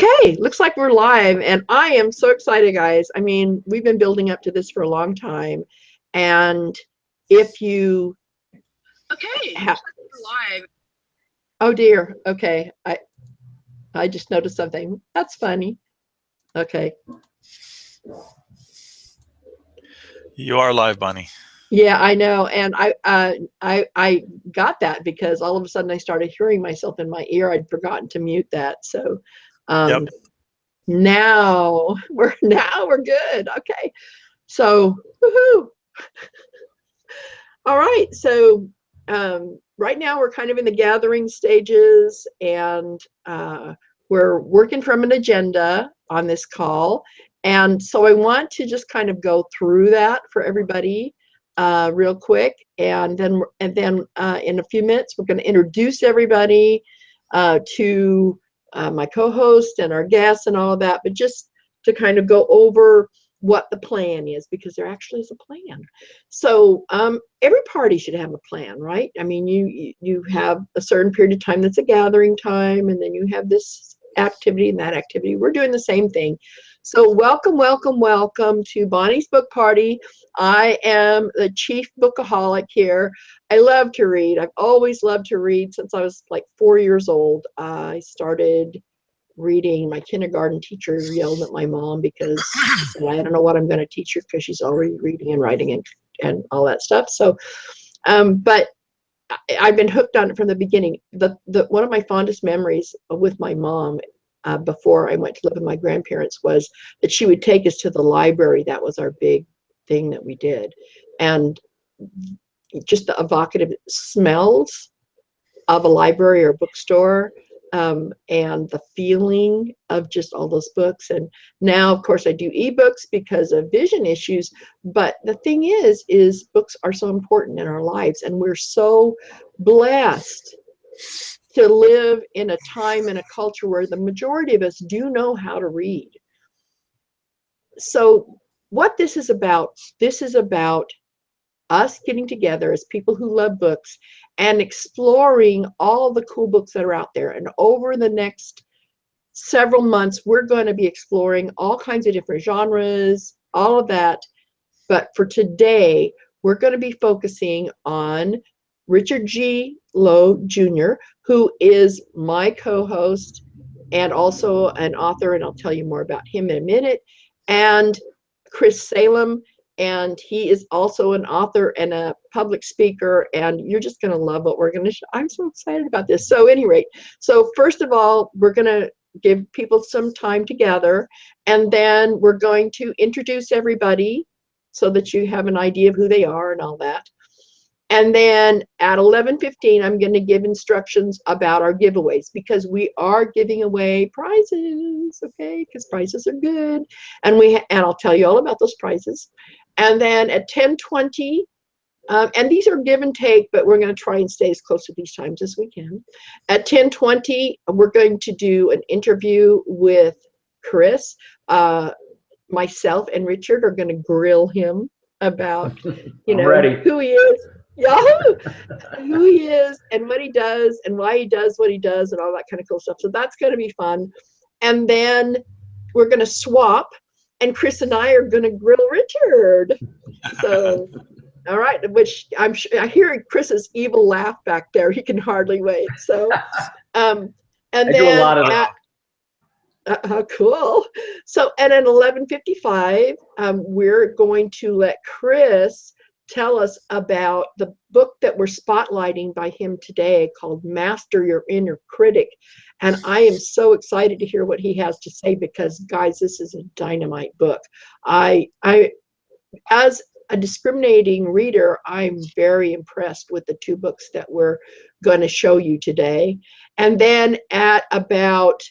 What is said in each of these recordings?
Okay, looks like we're live, and I am so excited, guys. I mean, we've been building up to this for a long time, and if you looks like we're live. Oh dear. Okay, I just noticed something. That's funny. Okay. You are live, Bonnie. Yeah, I know, and I got that because all of a sudden I started hearing myself in my ear. I'd forgotten to mute that, so. Yep. Now we're good. Okay, so woohoo! All right, so right now we're kind of in the gathering stages, and we're working from an agenda on this call, and so I want to just kind of go through that for everybody real quick, and then in a few minutes we're going to introduce everybody to my co-host and our guests and all of that, but just to kind of go over what the plan is, because there actually is a plan. So every party should have a plan, right? I mean, you have a certain period of time that's a gathering time, and then you have this activity and that activity. We're doing the same thing. So welcome, welcome, welcome to Bonnie's Book Party. I am the chief bookaholic here. I love to read. I've always loved to read since I was like 4 years old. I started reading. My kindergarten teacher yelled at my mom because she said, I don't know what I'm going to teach her because she's already reading and writing and all that stuff. So, but I've been hooked on it from the beginning. One of my fondest memories with my mom before I went to live with my grandparents was that she would take us to the library. That was our big thing that we did. And just the evocative smells of a library or bookstore, and the feeling of just all those books. And now, of course, I do ebooks because of vision issues. But the thing is books are so important in our lives, and we're so blessed to live in a time and a culture where the majority of us do know how to read. So what this is about us getting together as people who love books and exploring all the cool books that are out there. And over the next several months, we're going to be exploring all kinds of different genres, all of that. But for today, we're going to be focusing on Richard G. Lowe Jr., who is my co-host and also an author, and I'll tell you more about him in a minute, and Chris Salem. And he is also an author and a public speaker, and you're just going to love what we're going to show. I'm so excited about this. So at any rate, so first of all, we're going to give people some time to gather, and then we're going to introduce everybody so that you have an idea of who they are and all that. And then at 11:15, I'm going to give instructions about our giveaways, because we are giving away prizes, okay? Because prizes are good, and I'll tell you all about those prizes. And then at 10:20, and these are give and take, but we're going to try and stay as close to these times as we can. At 10:20, we're going to do an interview with Chris. Myself and Richard are going to grill him about, who he is. Yahoo! Who he is and what he does and why he does what he does and all that kind of cool stuff. So that's going to be fun. And then we're going to swap, and Chris and I are going to grill Richard. So, all right, which I hear Chris's evil laugh back there. He can hardly wait. So, and I then do a lot of that. how cool. So, and at 11:55, we're going to let Chris tell us about the book that we're spotlighting by him today, called Master Your Inner Critic. And I am so excited to hear what he has to say, because guys, this is a dynamite book. I as a discriminating reader, I'm very impressed with the two books that we're going to show you today. And then at about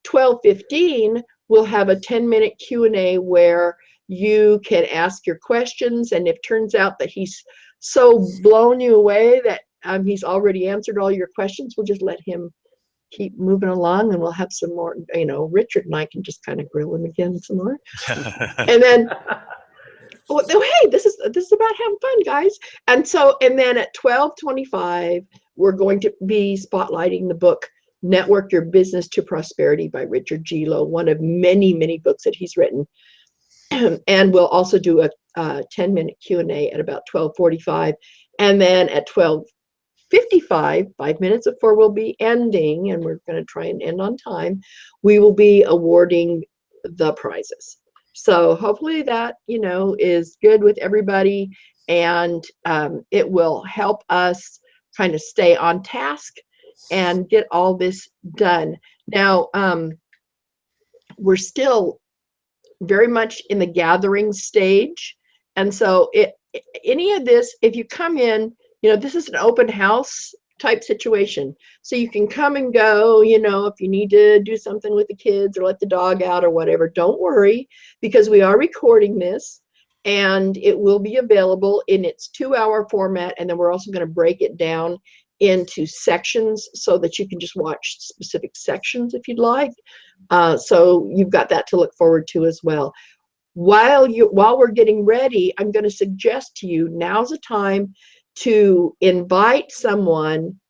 12:15, we'll have a 10-minute Q&A where you can ask your questions, and if it turns out that he's so blown you away that he's already answered all your questions, we'll just let him keep moving along, and we'll have some more, Richard and I can just kind of grill him again some more. And then, hey, this is about having fun, guys. And then at 12:25, we're going to be spotlighting the book Network Your Business to Prosperity by Richard G. Lowe, one of many, many books that he's written. And we'll also do a 10-minute Q&A at about 12:45. And then at 12:55, 5 minutes before we'll be ending, and we're going to try and end on time, we will be awarding the prizes. So hopefully that, is good with everybody, and it will help us kind of stay on task and get all this done. Now, we're still very much in the gathering stage. And so any of this, if you come in, this is an open house type situation. So you can come and go, if you need to do something with the kids or let the dog out or whatever, don't worry, because we are recording this and it will be available in its 2-hour format. And then we're also going to break it down into sections so that you can just watch specific sections if you'd like. So you've got that to look forward to as well. While we're getting ready, I'm going to suggest to you, now's the time to invite someone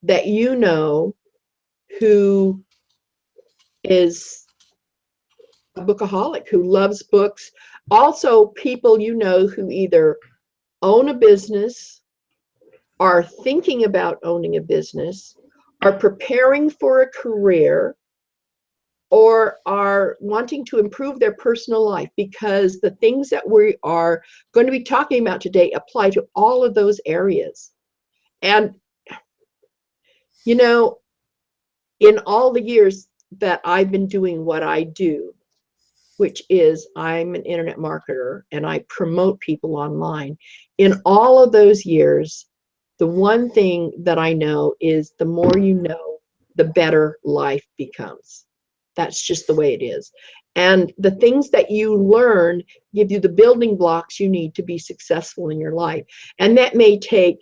that you know who is a bookaholic, who loves books. Also, people you know who either own a business, are thinking about owning a business, are preparing for a career, or are wanting to improve their personal life, because the things that we are going to be talking about today apply to all of those areas. And, in all the years that I've been doing what I do, which is I'm an internet marketer and I promote people online, in all of those years, the one thing that I know is the more you know, the better life becomes. That's just the way it is. And the things that you learn give you the building blocks you need to be successful in your life. And that may take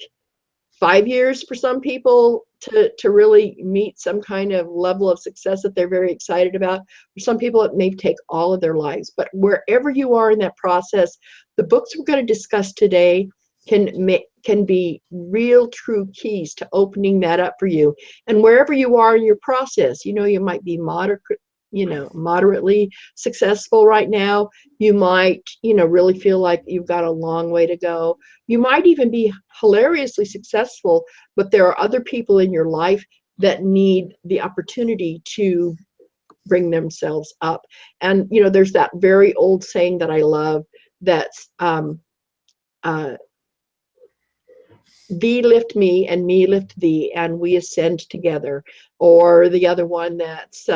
5 years for some people to really meet some kind of level of success that they're very excited about. For some people, it may take all of their lives. But wherever you are in that process, the books we're going to discuss today can be real true keys to opening that up for you. And wherever you are in your process, you might be moderately successful right now. You might, really feel like you've got a long way to go. You might even be hilariously successful, but there are other people in your life that need the opportunity to bring themselves up. And, there's that very old saying that I love, that's thee lift me and me lift thee and we ascend together. Or the other one that's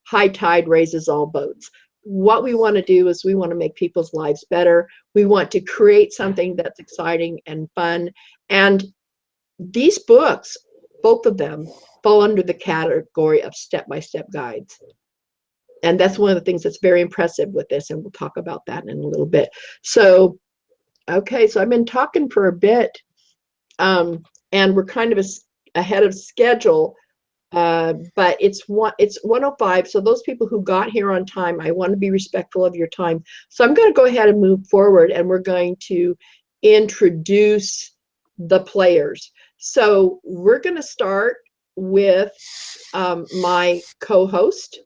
high tide raises all boats. What we want to do is we want to make people's lives better. We want to create something that's exciting and fun. And these books, both of them, fall under the category of step-by-step guides. And that's one of the things that's very impressive with this, and we'll talk about that in a little bit. So, okay, so I've been talking for a bit. And we're kind of ahead of schedule, but it's 1:05. So those people who got here on time, I want to be respectful of your time. So I'm going to go ahead and move forward, and we're going to introduce the players. So we're going to start with my co-host,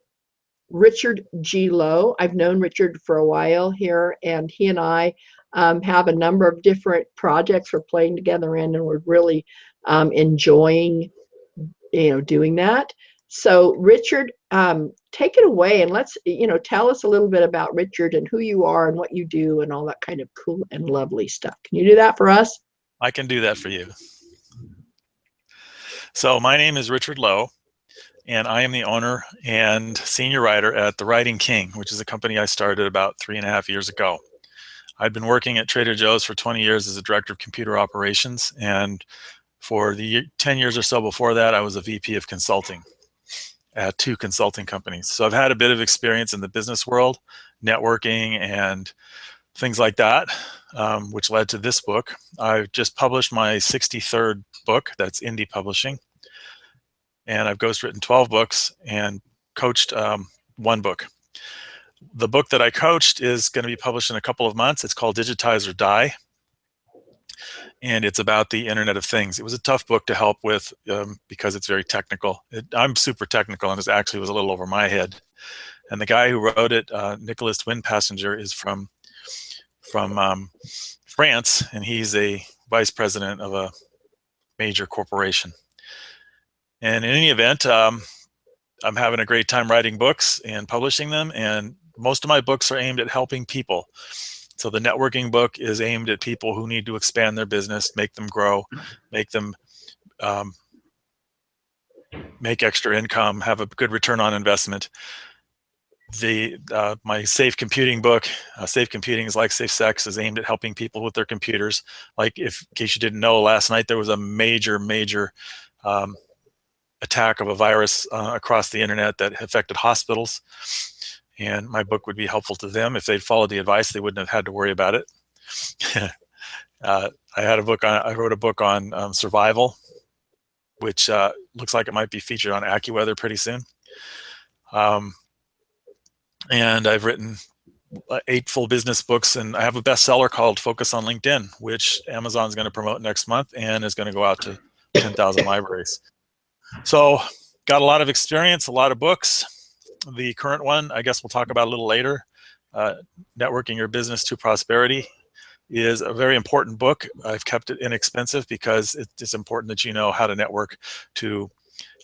Richard G. Lowe. I've known Richard for a while here, and he and I have a number of different projects we're playing together in, and we're really enjoying, doing that. So Richard, take it away, and let's, tell us a little bit about Richard and who you are and what you do and all that kind of cool and lovely stuff. Can you do that for us? I can do that for you. So my name is Richard Lowe, and I am the owner and senior writer at The Writing King, which is a company I started about 3.5 years ago. I'd been working at Trader Joe's for 20 years as a director of computer operations, and for the 10 years or so before that, I was a VP of consulting at 2 consulting companies. So I've had a bit of experience in the business world, networking and things like that, which led to this book. I just published my 63rd book. That's indie publishing. And I've ghostwritten 12 books and coached 1 book. The book that I coached is going to be published in a couple of months. It's called Digitize or Die. and it's about the Internet of Things. It was a tough book to help with because it's very technical. I'm super technical, and it actually was a little over my head. And the guy who wrote it, Nicholas Windpassenger, is from France, and he's a vice president of a major corporation. And in any event, I'm having a great time writing books and publishing them, and most of my books are aimed at helping people. So the networking book is aimed at people who need to expand their business, make them grow, make them make extra income, have a good return on investment. My Safe Computing book, Safe Computing is Like Safe Sex, is aimed at helping people with their computers. Like, in case you didn't know, last night there was a major attack of a virus across the internet that affected hospitals. And my book would be helpful to them. If they'd followed the advice, they wouldn't have had to worry about it. I wrote a book on survival, which looks like it might be featured on AccuWeather pretty soon. And I've written 8 full business books, and I have a bestseller called Focus on LinkedIn, which Amazon's going to promote next month and is going to go out to 10,000 libraries. So got a lot of experience, a lot of books. The current one, I guess we'll talk about a little later, Networking Your Business to Prosperity, is a very important book. I've kept it inexpensive because it's important that you know how to network to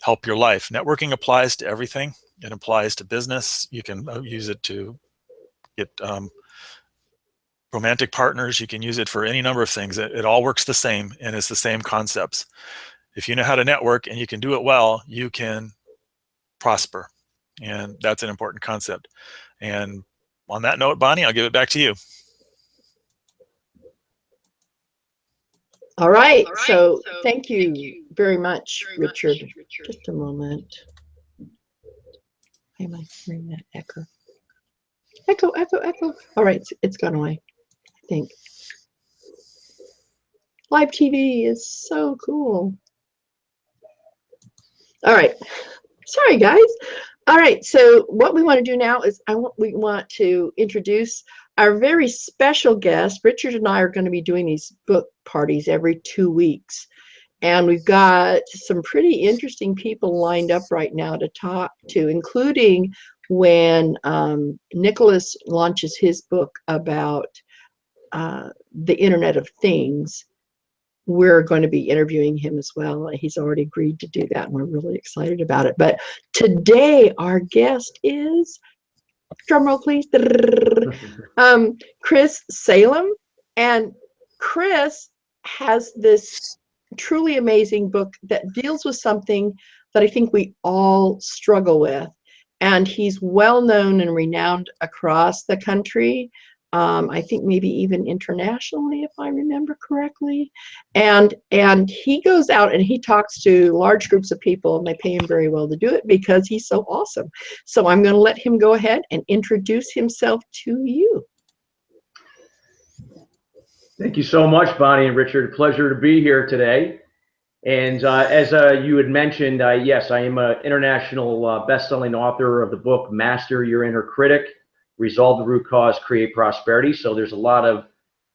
help your life. Networking applies to everything. It applies to business. You can use it to get romantic partners. You can use it for any number of things. It all works the same, and it's the same concepts. If you know how to network and you can do it well, you can prosper. And that's an important concept. And on that note, Bonnie, I'll give it back to you. All right. So thank you very much, Richard. Just a moment. Why am I hearing that echo? Echo, echo, echo. All right. It's gone away, I think. Live TV is so cool. All right. Sorry, guys. All right. So what we want to do now is we want to introduce our very special guest. Richard and I are going to be doing these book parties every 2 weeks. And we've got some pretty interesting people lined up right now to talk to, including when Nicholas launches his book about the Internet of Things. We're going to be interviewing him as well. He's already agreed to do that, and we're really excited about it. But today, our guest is, drum roll please, Chris Salem. And Chris has this truly amazing book that deals with something that I think we all struggle with. And he's well known and renowned across the country. I think maybe even internationally, if I remember correctly. And he goes out and he talks to large groups of people, and they pay him very well to do it because he's so awesome. So I'm going to let him go ahead and introduce himself to you. Thank you so much, Bonnie and Richard. Pleasure to be here today. And as you had mentioned, yes, I am an international best-selling author of the book Master Your Inner Critic, Resolve the Root Cause, Create Prosperity. So there's a lot of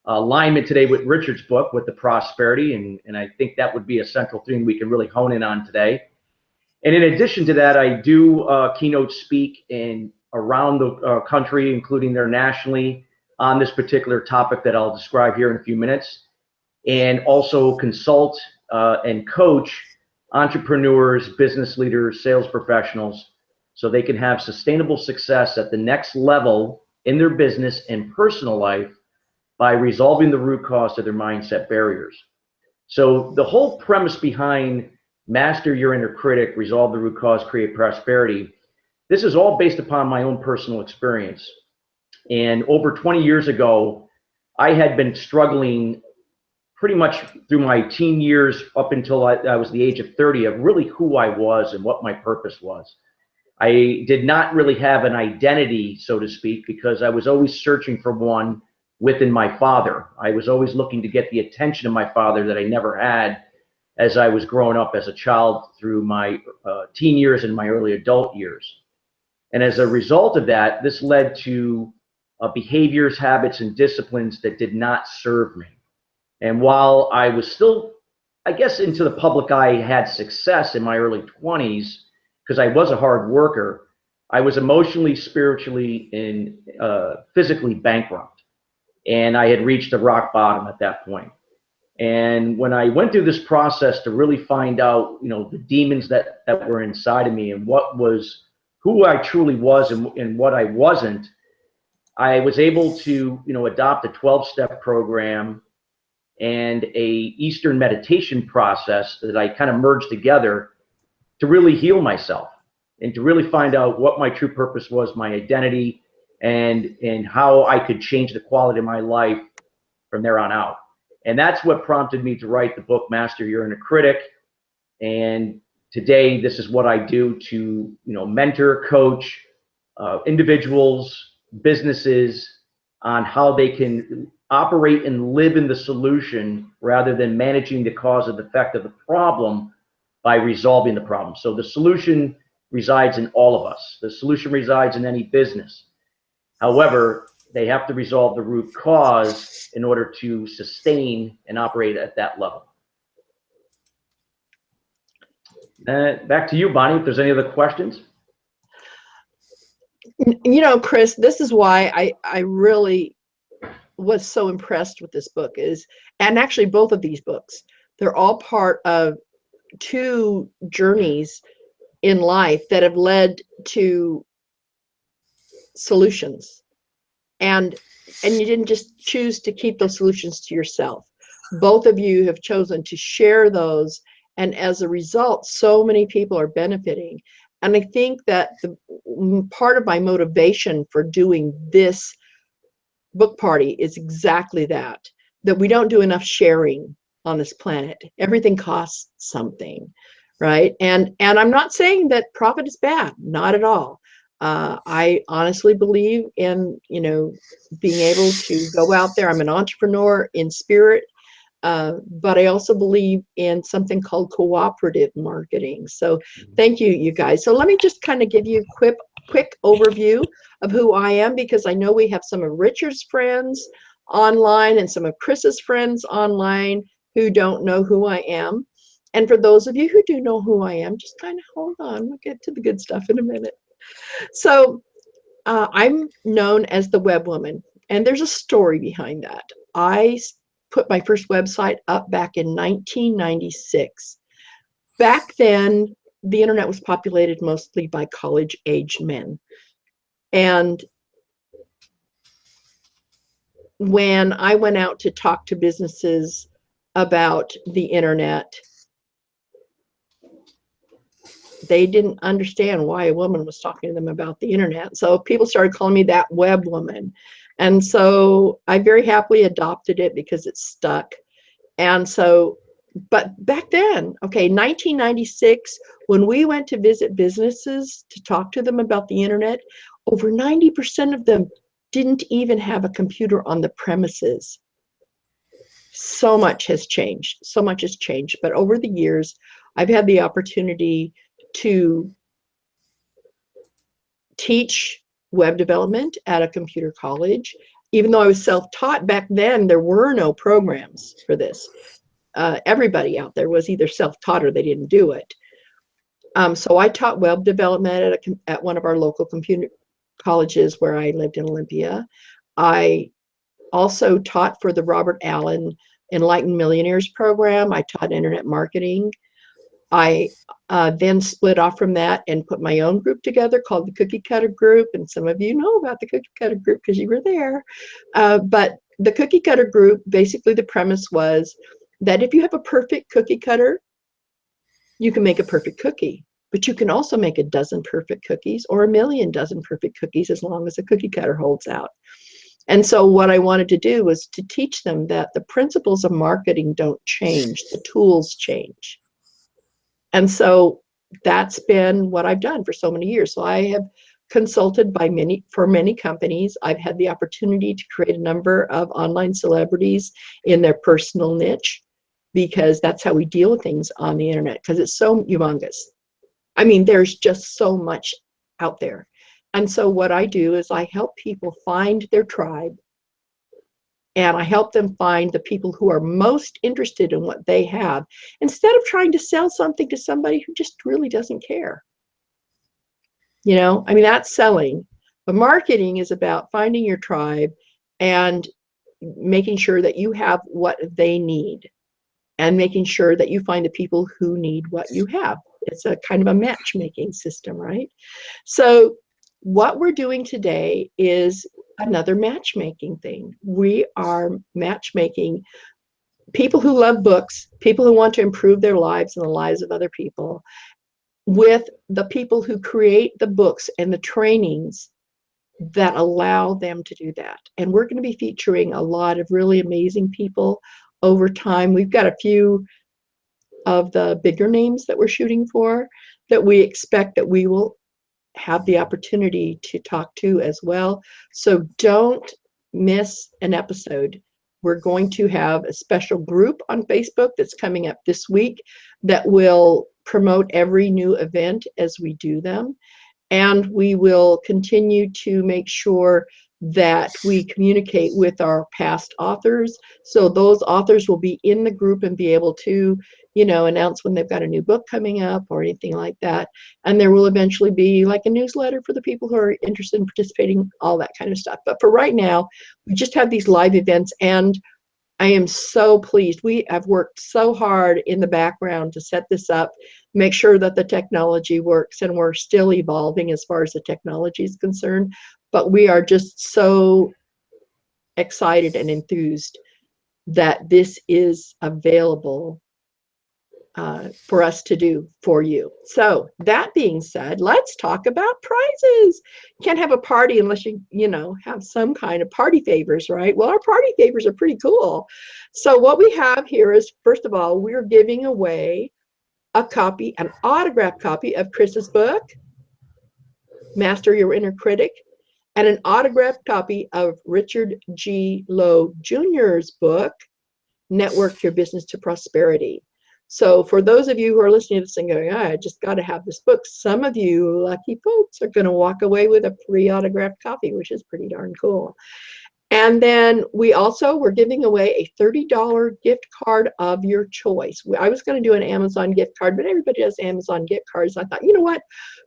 alignment today with Richard's book, with the prosperity, and I think that would be a central theme we can really hone in on today. And in addition to that, I do keynote speak around the country, including internationally, on this particular topic that I'll describe here in a few minutes, and also consult and coach entrepreneurs, business leaders, sales professionals, so they can have sustainable success at the next level in their business and personal life by resolving the root cause of their mindset barriers. So the whole premise behind Master Your Inner Critic, Resolve the Root Cause, Create Prosperity, this is all based upon my own personal experience. And over 20 years ago, I had been struggling pretty much through my teen years up until I was the age of 30 of really who I was and what my purpose was. I did not really have an identity, so to speak, because I was always searching for one within my father. I was always looking to get the attention of my father that I never had as I was growing up as a child through my teen years and my early adult years. And as a result of that, this led to behaviors, habits, and disciplines that did not serve me. And while I was still, I guess, into the public eye, had success in my early 20s, because I was a hard worker, I was emotionally, spiritually, and physically bankrupt. And I had reached a rock bottom at that point. And when I went through this process to really find out, the demons that were inside of me and who I truly was and what I wasn't, I was able to, adopt a 12-step program and a Eastern meditation process that I kind of merged together to really heal myself and to really find out what my true purpose was, my identity, and how I could change the quality of my life from there on out. And that's what prompted me to write the book, Master Your Inner Critic. And today, this is what I do to, mentor, coach individuals, businesses on how they can operate and live in the solution rather than managing the cause and effect of the problem by resolving the problem. So the solution resides in all of us. The solution resides in any business. However, they have to resolve the root cause in order to sustain and operate at that level. Back to you, Bonnie, if there's any other questions. Chris, this is why I really was so impressed with this book and actually both of these books, they're all part of two journeys in life that have led to solutions. And you didn't just choose to keep those solutions to yourself. Both of you have chosen to share those. And as a result, so many people are benefiting. And I think that part of my motivation for doing this book party is exactly that we don't do enough sharing on this planet. Everything costs something, right? And I'm not saying that profit is bad, not at all. I honestly believe in, being able to go out there. I'm an entrepreneur in spirit, but I also believe in something called cooperative marketing. So thank you, you guys. So let me just kind of give you a quick overview of who I am, because I know we have some of Richard's friends online and some of Chris's friends online who don't know who I am. And for those of you who do know who I am, just kind of hold on. We'll get to the good stuff in a minute. So I'm known as the Web Woman, and there's a story behind that. I put my first website up back in 1996. Back then, the internet was populated mostly by college-aged men. And when I went out to talk to businesses about the internet, they didn't understand why a woman was talking to them about the internet. So people started calling me that Web Woman. And so I very happily adopted it because it stuck. And so, but back then, okay, 1996, when we went to visit businesses to talk to them about the internet, over 90% of them didn't even have a computer on the premises. So much has changed. So much has changed. But over the years, I've had the opportunity to teach web development at a computer college. Even though I was self-taught back then, there were no programs for this. Everybody out there was either self-taught or they didn't do it. So I taught web development at one of our local computer colleges where I lived in Olympia. I also taught for the Robert Allen Enlightened Millionaires program. I taught internet marketing. I then split off from that and put my own group together called the Cookie Cutter Group. And some of you know about the Cookie Cutter Group because you were there. But the Cookie Cutter Group, basically the premise was that if you have a perfect cookie cutter, you can make a perfect cookie. But you can also make a dozen perfect cookies or a million dozen perfect cookies as long as the cookie cutter holds out. And so what I wanted to do was to teach them that the principles of marketing don't change, the tools change. And so that's been what I've done for so many years. So I have consulted for many companies. I've had the opportunity to create a number of online celebrities in their personal niche, because that's how we deal with things on the internet, because it's so humongous. I mean, there's just so much out there. And so what I do is I help people find their tribe, and I help them find the people who are most interested in what they have, instead of trying to sell something to somebody who just really doesn't care. You know, I mean, that's selling. But marketing is about finding your tribe and making sure that you have what they need, and making sure that you find the people who need what you have. It's a kind of a matchmaking system, right? So what we're doing today is another matchmaking thing. We are matchmaking people who love books, people who want to improve their lives and the lives of other people, with the people who create the books and the trainings that allow them to do that. And we're going to be featuring a lot of really amazing people over time. We've got a few of the bigger names that we're shooting for that we expect that we will have the opportunity to talk to as well. So don't miss an episode. We're going to have a special group on Facebook that's coming up this week that will promote every new event as we do them. And we will continue to make sure that we communicate with our past authors. So those authors will be in the group and be able to, you know, announce when they've got a new book coming up or anything like that. And there will eventually be like a newsletter for the people who are interested in participating, all that kind of stuff. But for right now, we just have these live events, and I am so pleased. We have worked so hard in the background to set this up, make sure that the technology works, and we're still evolving as far as the technology is concerned. But we are just so excited and enthused that this is available for us to do for you. So that being said, let's talk about prizes. You can't have a party unless you know, have some kind of party favors, right? Well, our party favors are pretty cool. So what we have here is, first of all, we're giving away a copy, an autographed copy of Chris's book, Master Your Inner Critic, and an autographed copy of Richard G. Lowe Jr.'s book, Network Your Business to Prosperity. So for those of you who are listening to this and going, I just got to have this book, some of you lucky folks are going to walk away with a free autographed copy, which is pretty darn cool. And then we're giving away a $30 gift card of your choice. I was going to do an Amazon gift card, but everybody does Amazon gift cards. I thought, you know what?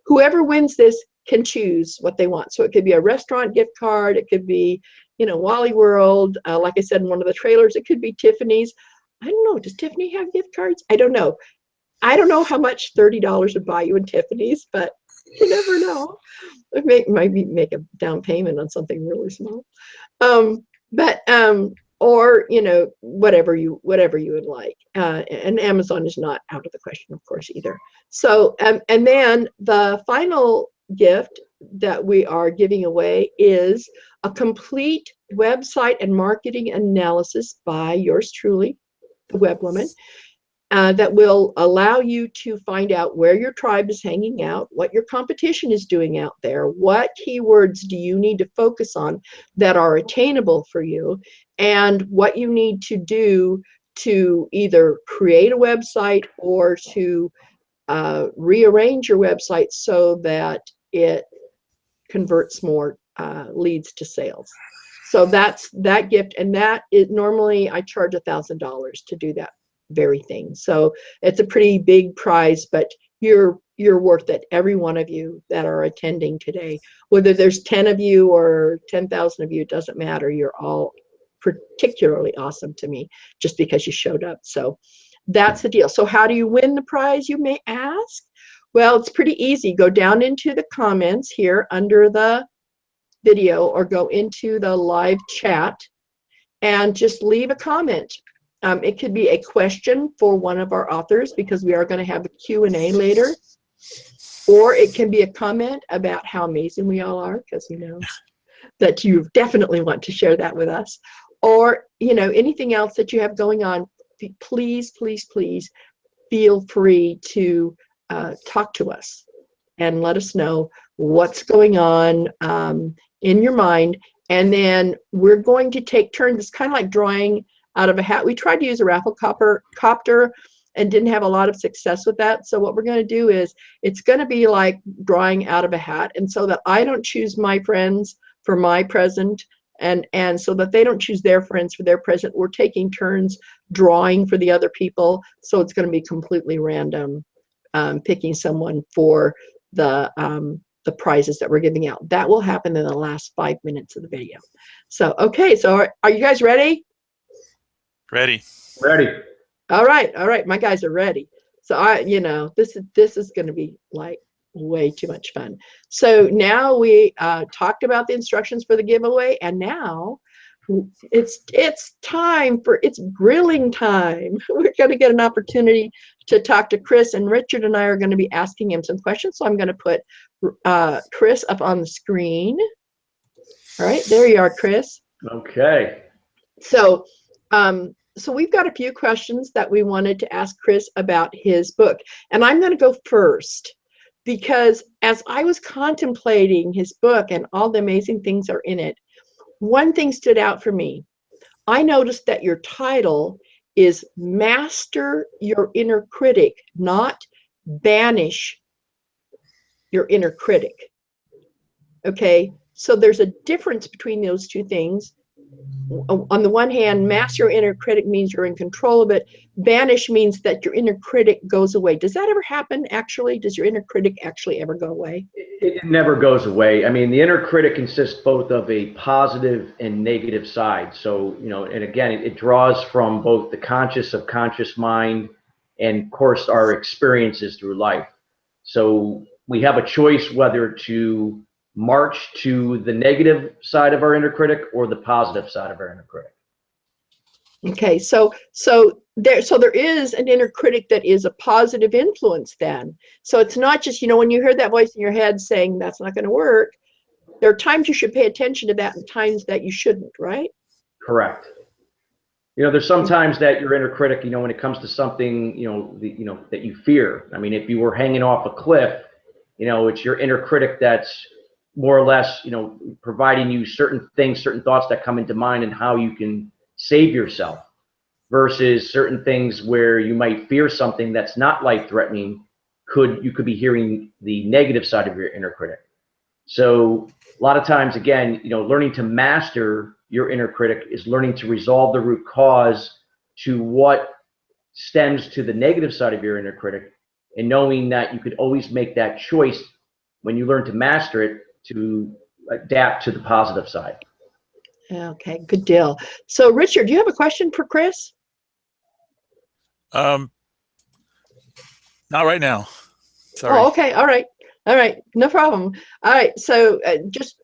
Whoever wins this can choose what they want. So it could be a restaurant gift card. It could be, you know, Wally World. Like I said in one of the trailers, it could be Tiffany's. I don't know. Does Tiffany have gift cards? I don't know. I don't know how much $30 would buy you in Tiffany's, but you never know. Maybe make a down payment on something really small. Or, you know, whatever you would like. And Amazon is not out of the question, of course, either. So, and then the final gift that we are giving away is a complete website and marketing analysis by yours truly, the web woman, that will allow you to find out where your tribe is hanging out, what your competition is doing out there, what keywords do you need to focus on that are attainable for you, and what you need to do to either create a website or to rearrange your website so that it converts more leads to sales. So that's that gift, and that is normally I charge $1,000 to do that very thing. So it's a pretty big prize, but you're worth it. Every one of you that are attending today, whether there's 10 of you or 10,000 of you, it doesn't matter. You're all particularly awesome to me just because you showed up. So that's the deal. So how do you win the prize, you may ask? Well, it's pretty easy. Go down into the comments here under the video or go into the live chat and just leave a comment. It could be a question for one of our authors because we are going to have a Q&A later, or it can be a comment about how amazing we all are, because you know that you definitely want to share that with us, or you know, anything else that you have going on. Please, please, please feel free to talk to us and let us know what's going on in your mind. And then we're going to take turns. It's kind of like drawing out of a hat. We tried to use a rafflecopter and didn't have a lot of success with that. So what we're going to do is it's going to be like drawing out of a hat. And so that I don't choose my friends for my present, And so that they don't choose their friends for their present. We're taking turns drawing for the other people, so it's going to be completely random, picking someone for the prizes that we're giving out. That will happen in the last 5 minutes of the video. So okay, so are you guys ready? Ready. Ready. All right, my guys are ready. So this is going to be like way too much fun. So now we talked about the instructions for the giveaway, and now it's grilling time. We're going to get an opportunity to talk to Chris, and Richard and I are going to be asking him some questions. So I'm going to put Chris up on the screen. All right, there you are, Chris. Okay. So so we've got a few questions that we wanted to ask Chris about his book, and I'm going to go first because as I was contemplating his book and all the amazing things are in it, one thing stood out for me. I noticed that your title is Master Your Inner Critic, not Banish Your Inner Critic. Okay, so there's a difference between those two things. On the one hand, master your inner critic means you're in control of it. Banish means that your inner critic goes away. Does that ever happen, actually? Does your inner critic actually ever go away? It never goes away. I mean, the inner critic consists both of a positive and negative side. So, and again, it draws from both the conscious, subconscious mind and, of course, our experiences through life. So we have a choice whether to march to the negative side of our inner critic or the positive side of our inner critic. Okay, so there is an inner critic that is a positive influence then. So it's not just, when you hear that voice in your head saying that's not going to work, there are times you should pay attention to that and times that you shouldn't, right? Correct. There's sometimes that your inner critic, when it comes to something, that you fear. I mean, if you were hanging off a cliff, it's your inner critic that's more or less, providing you certain things, certain thoughts that come into mind and how you can save yourself, versus certain things where you might fear something that's not life-threatening. You could be hearing the negative side of your inner critic. So a lot of times, again, learning to master your inner critic is learning to resolve the root cause to what stems to the negative side of your inner critic, and knowing that you could always make that choice when you learn to master it to adapt to the positive side. Okay, good deal. So Richard, do you have a question for Chris? Not right now. Sorry. Oh, okay. All right. No problem. All right. So just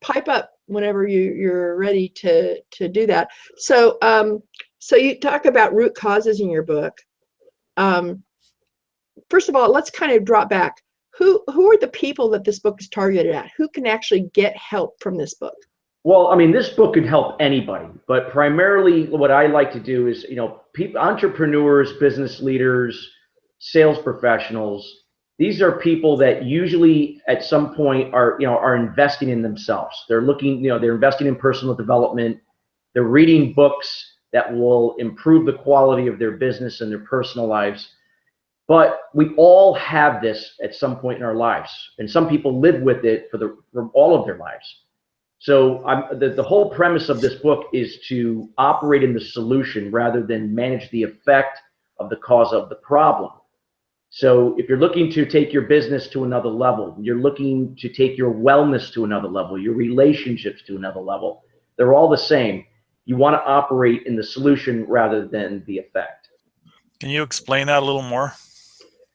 pipe up whenever you're ready to do that. So so you talk about root causes in your book. First of all, let's kind of drop back. Who are the people that this book is targeted at? Who can actually get help from this book? Well, I mean, this book could help anybody, but primarily what I like to do is, people, entrepreneurs, business leaders, sales professionals. These are people that usually at some point are investing in themselves. They're looking, they're investing in personal development. They're reading books that will improve the quality of their business and their personal lives. But we all have this at some point in our lives, and some people live with it for all of their lives. So the whole premise of this book is to operate in the solution rather than manage the effect of the cause of the problem. So if you're looking to take your business to another level, you're looking to take your wellness to another level, your relationships to another level, they're all the same. You want to operate in the solution rather than the effect. Can you explain that a little more?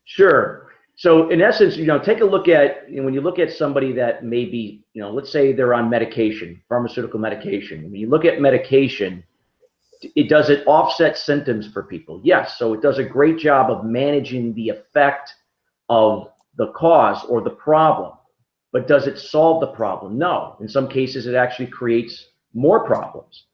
Sure. So in essence, take a look at, when you look at somebody that may be, let's say they're on medication, pharmaceutical medication. When you look at medication, does it offset symptoms for people? Yes. So it does a great job of managing the effect of the cause or the problem. But does it solve the problem? No. In some cases, it actually creates more problems.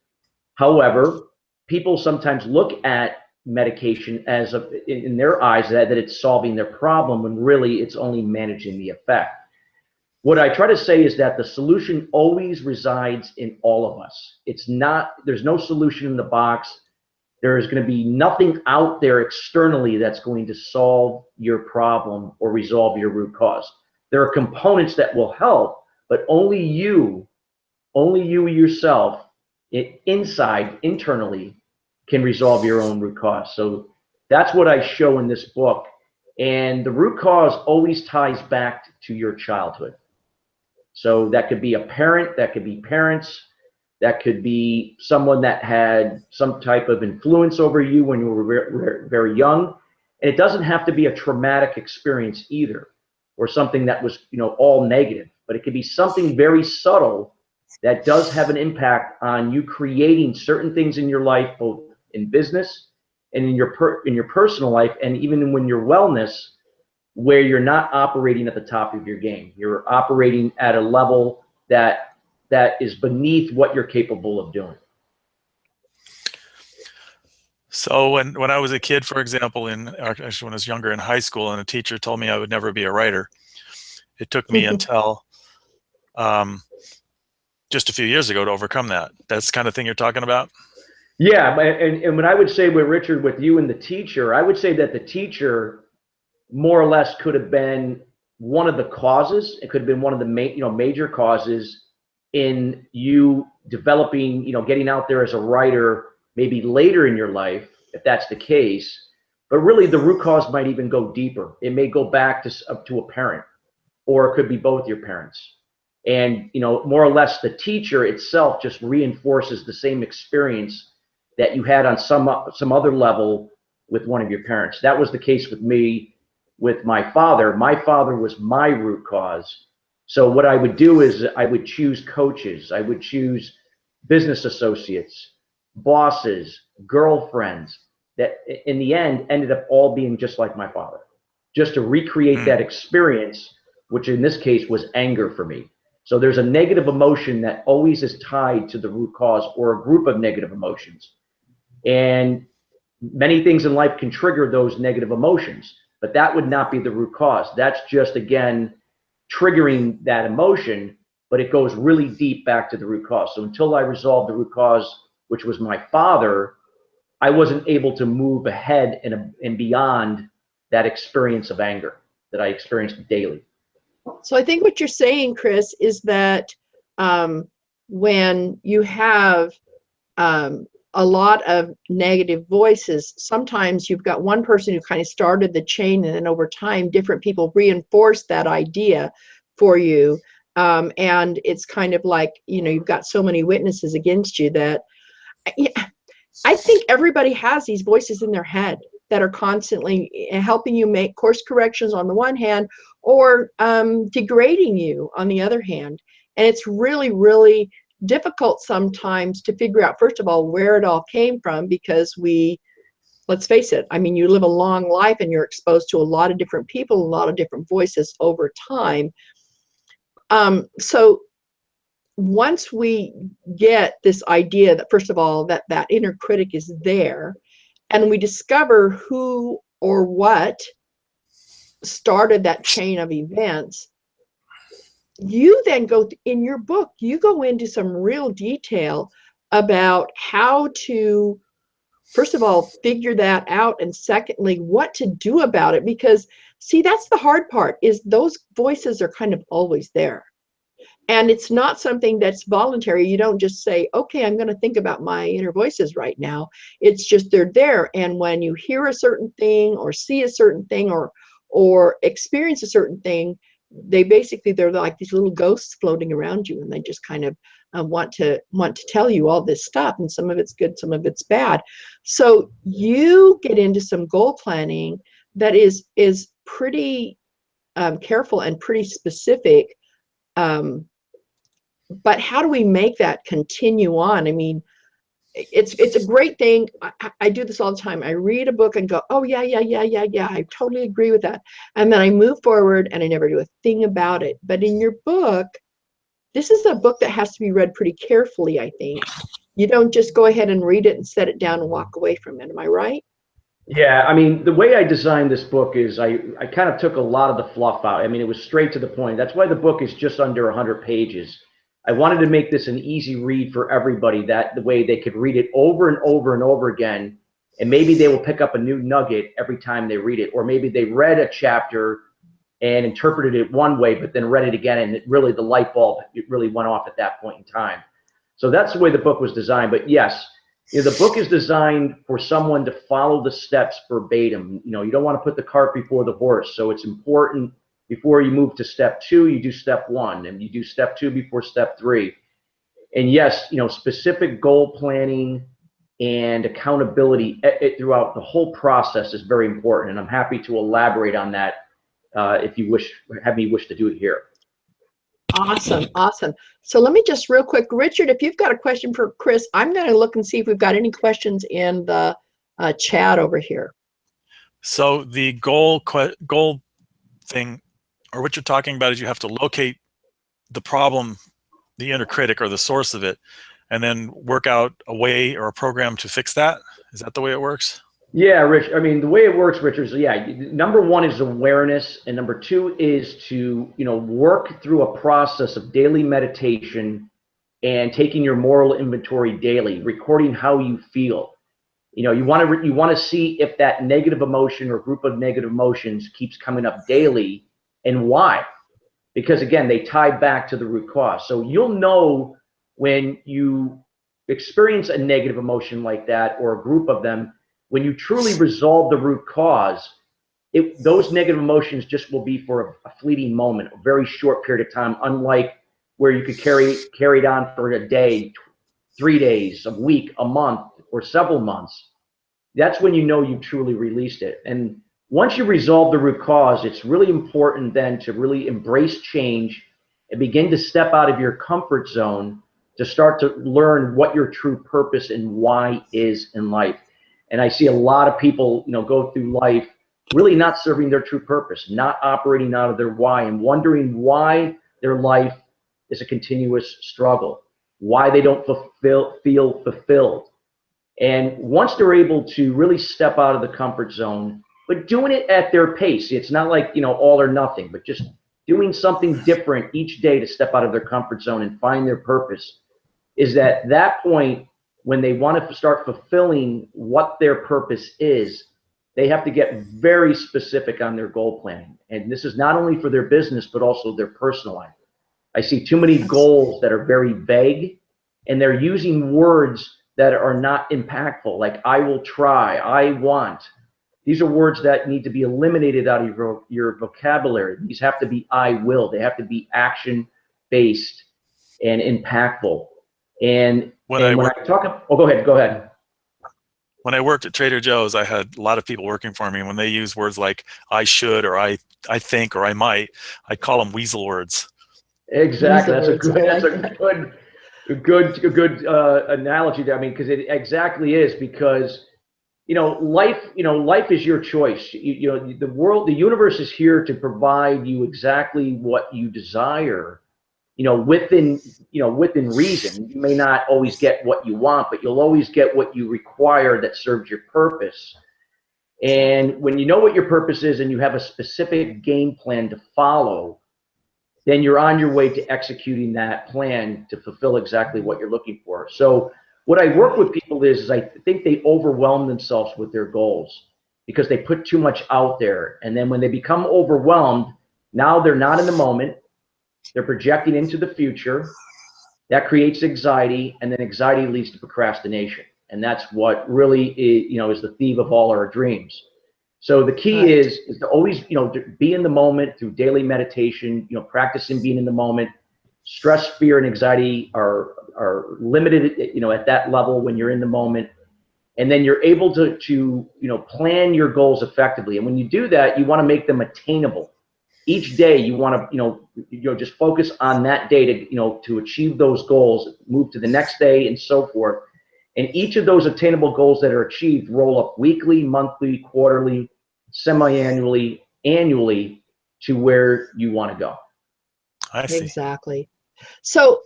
However, people sometimes look at medication as in their eyes that it's solving their problem, when really it's only managing the effect. What I try to say is that the solution always resides in all of us. There's no solution in the box. There's going to be nothing out there externally that's going to solve your problem or resolve your root cause. There are components that will help, but only you only you yourself, internally, can resolve your own root cause. So that's what I show in this book. And the root cause always ties back to your childhood. So that could be a parent, that could be parents, that could be someone that had some type of influence over you when you were very young. And it doesn't have to be a traumatic experience either, or something that was, all negative, but it could be something very subtle that does have an impact on you creating certain things in your life, both in business and in your personal life, and even when your wellness, where you're not operating at the top of your game. You're operating at a level that is beneath what you're capable of doing. So when I was a kid, for example, actually when I was younger in high school, and a teacher told me I would never be a writer, it took me until just a few years ago to overcome that. That's the kind of thing you're talking about? Yeah, and when I would say with Richard, with you and the teacher, I would say that the teacher more or less could have been one of the causes. It could have been one of the major causes in you developing, getting out there as a writer maybe later in your life, if that's the case. But really, the root cause might even go deeper. It may go back to a parent, or it could be both your parents. And more or less, the teacher itself just reinforces the same experience that you had on some other level with one of your parents. That was the case with me, with my father. My father was my root cause. So what I would do is I would choose coaches, I would choose business associates, bosses, girlfriends, that in the end ended up all being just like my father, just to recreate that experience, which in this case was anger for me. So there's a negative emotion that always is tied to the root cause, or a group of negative emotions. And many things in life can trigger those negative emotions, but that would not be the root cause. That's just, again, triggering that emotion, but it goes really deep back to the root cause. So until I resolved the root cause, which was my father, I wasn't able to move ahead and beyond that experience of anger that I experienced daily. So I think what you're saying, Chris, is that when you have a lot of negative voices, sometimes you've got one person who kind of started the chain, and then over time, different people reinforce that idea for you. And it's kind of like, you've got so many witnesses against you that I think everybody has these voices in their head that are constantly helping you make course corrections on the one hand, or degrading you on the other hand. And it's really, really difficult sometimes to figure out, first of all, where it all came from, because let's face it, you live a long life and you're exposed to a lot of different people, a lot of different voices over time. So once we get this idea that, first of all, that inner critic is there, and we discover who or what started that chain of events, you then go in your book, you go into some real detail about how to, first of all, figure that out, and secondly, what to do about it. Because, see, that's the hard part, is those voices are kind of always there. And it's not something that's voluntary. You don't just say, okay, I'm going to think about my inner voices right now. It's just they're there. And when you hear a certain thing, or see a certain thing, or experience a certain thing, they're like these little ghosts floating around you, and they just kind of want to tell you all this stuff, and some of it's good, some of it's bad. So you get into some goal planning that is pretty careful and pretty specific. But how do we make that continue on? It's a great thing. I do this all the time. I read a book and go, oh, yeah, I totally agree with that. And then I move forward and I never do a thing about it. But in your book, this is a book that has to be read pretty carefully, I think. You don't just go ahead and read it and set it down and walk away from it. Am I right? Yeah, the way I designed this book is I kind of took a lot of the fluff out. It was straight to the point. That's why the book is just under 100 pages. I wanted to make this an easy read for everybody, that the way they could read it over and over and over again, and maybe they will pick up a new nugget every time they read it. Or maybe they read a chapter and interpreted it one way, but then read it again, and the light bulb, it really went off at that point in time. So that's the way the book was designed. But yes, the book is designed for someone to follow the steps verbatim. You don't want to put the cart before the horse. So it's important before you move to step 2, you do step 1, and you do step 2 before step 3. And yes, specific goal planning and accountability throughout the whole process is very important. And I'm happy to elaborate on that if you have me wish to do it here. Awesome, awesome. So let me just real quick, Richard, if you've got a question for Chris, I'm going to look and see if we've got any questions in the chat over here. So the goal thing, or what you're talking about, is you have to locate the problem, the inner critic or the source of it, and then work out a way or a program to fix that. Is that the way it works? Yeah, Rich. I mean, the way it works, Richard, is number 1 is awareness, and number 2 is to work through a process of daily meditation and taking your moral inventory daily, recording how you feel. You want to see if that negative emotion or group of negative emotions keeps coming up daily, and why. Because again, they tie back to the root cause. So you'll know when you experience a negative emotion like that, or a group of them. When you truly resolve the root cause, those negative emotions just will be for a fleeting moment, a very short period of time, unlike where you could carry it on for a day, 3 days, a week, a month, or several months. That's when you know you've truly released it. And once you resolve the root cause, it's really important then to really embrace change and begin to step out of your comfort zone to start to learn what your true purpose and why is in life. And I see a lot of people, go through life really not serving their true purpose, not operating out of their why, and wondering why their life is a continuous struggle, why they don't feel fulfilled. And once they're able to really step out of the comfort zone, but doing it at their pace, it's not like, all or nothing, but just doing something different each day to step out of their comfort zone and find their purpose, is at that point, when they want to start fulfilling what their purpose is, they have to get very specific on their goal planning. And this is not only for their business, but also their personal life. I see too many goals that are very vague, and they're using words that are not impactful, like I will try, I want. These are words that need to be eliminated out of your vocabulary. These have to be I will. They have to be action-based and impactful. And when I talk, go ahead. When I worked at Trader Joe's, I had a lot of people working for me. And when they use words like I should, or I think, or I might, I call them weasel words. Exactly. That's a good analogy. I mean, because it exactly is, because life is your choice. The universe is here to provide you exactly what you desire. Within reason. You may not always get what you want, but you'll always get what you require that serves your purpose. And when you know what your purpose is and you have a specific game plan to follow, then you're on your way to executing that plan to fulfill exactly what you're looking for. So what I work with people is I think they overwhelm themselves with their goals because they put too much out there. And then when they become overwhelmed, now they're not in the moment. They're projecting into the future. That creates anxiety, and then anxiety leads to procrastination. And that's what really is the thief of all our dreams. So the key is to always, to be in the moment through daily meditation, practicing being in the moment. Stress, fear, and anxiety are limited, at that level when you're in the moment. And then you're able to plan your goals effectively. And when you do that, you want to make them attainable. Each day you want to, just focus on that day to achieve those goals, move to the next day and so forth. And each of those attainable goals that are achieved roll up weekly, monthly, quarterly, semi-annually, annually to where you want to go. I see. Exactly. So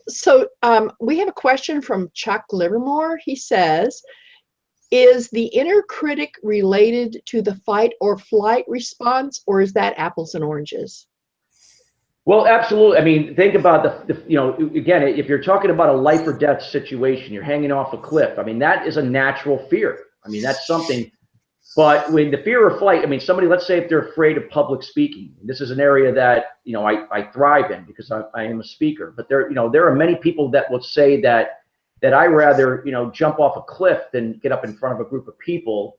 we have a question from Chuck Livermore. He says, is the inner critic related to the fight or flight response, or is that apples and oranges? Well, absolutely. I mean, think about again, if you're talking about a life or death situation, you're hanging off a cliff. I mean, that is a natural fear. I mean, that's something But when the fear of flight, I mean, somebody, let's say if they're afraid of public speaking, this is an area that, you know, I thrive in because I am a speaker, but there, you know, there are many people that will say that I rather, you know, jump off a cliff than get up in front of a group of people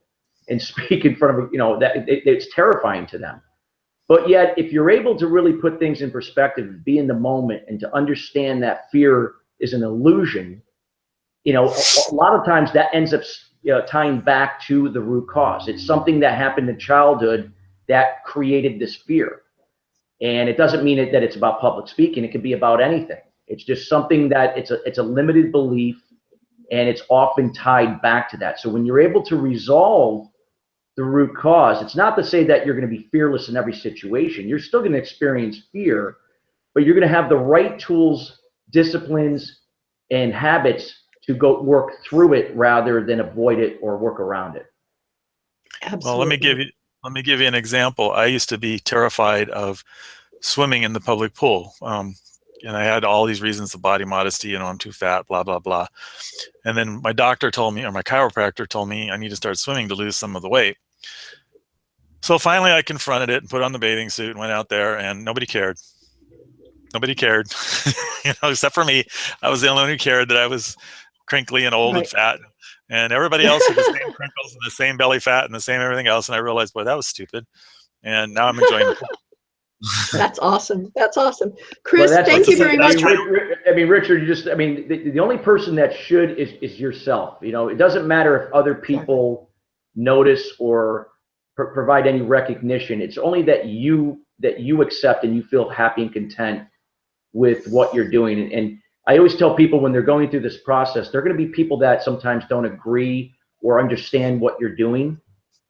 and speak in front of, you know, that it's terrifying to them. But yet, if you're able to really put things in perspective, be in the moment, and to understand that fear is an illusion, you know, a lot of times that ends up, you know, tying back to the root cause. It's something that happened in childhood that created this fear. And it doesn't mean that it's about public speaking. It could be about anything. It's just something that it's a limited belief, and it's often tied back to that. So when you're able to resolve the root cause, it's not to say that you're going to be fearless in every situation. You're still going to experience fear, but you're going to have the right tools, disciplines, and habits to go work through it rather than avoid it or work around it. Absolutely. Well, let me give you an example. I used to be terrified of swimming in the public pool. And I had all these reasons of body modesty, you know, I'm too fat, blah, blah, blah. And then my doctor told me, or my chiropractor told me, I need to start swimming to lose some of the weight. So finally I confronted it and put on the bathing suit and went out there, and nobody cared. Nobody cared, you know, except for me. I was the only one who cared that I was crinkly and old and fat. And everybody else had the same crinkles and the same belly fat and the same everything else. And I realized, boy, that was stupid. And now I'm enjoying the pool. That's awesome. That's awesome. Chris, well, thank you very much. I mean, Richard, the only person that should is yourself. You know, it doesn't matter if other people notice or provide any recognition. It's only that you accept and you feel happy and content with what you're doing. And I always tell people when they're going through this process, there are going to be people that sometimes don't agree or understand what you're doing.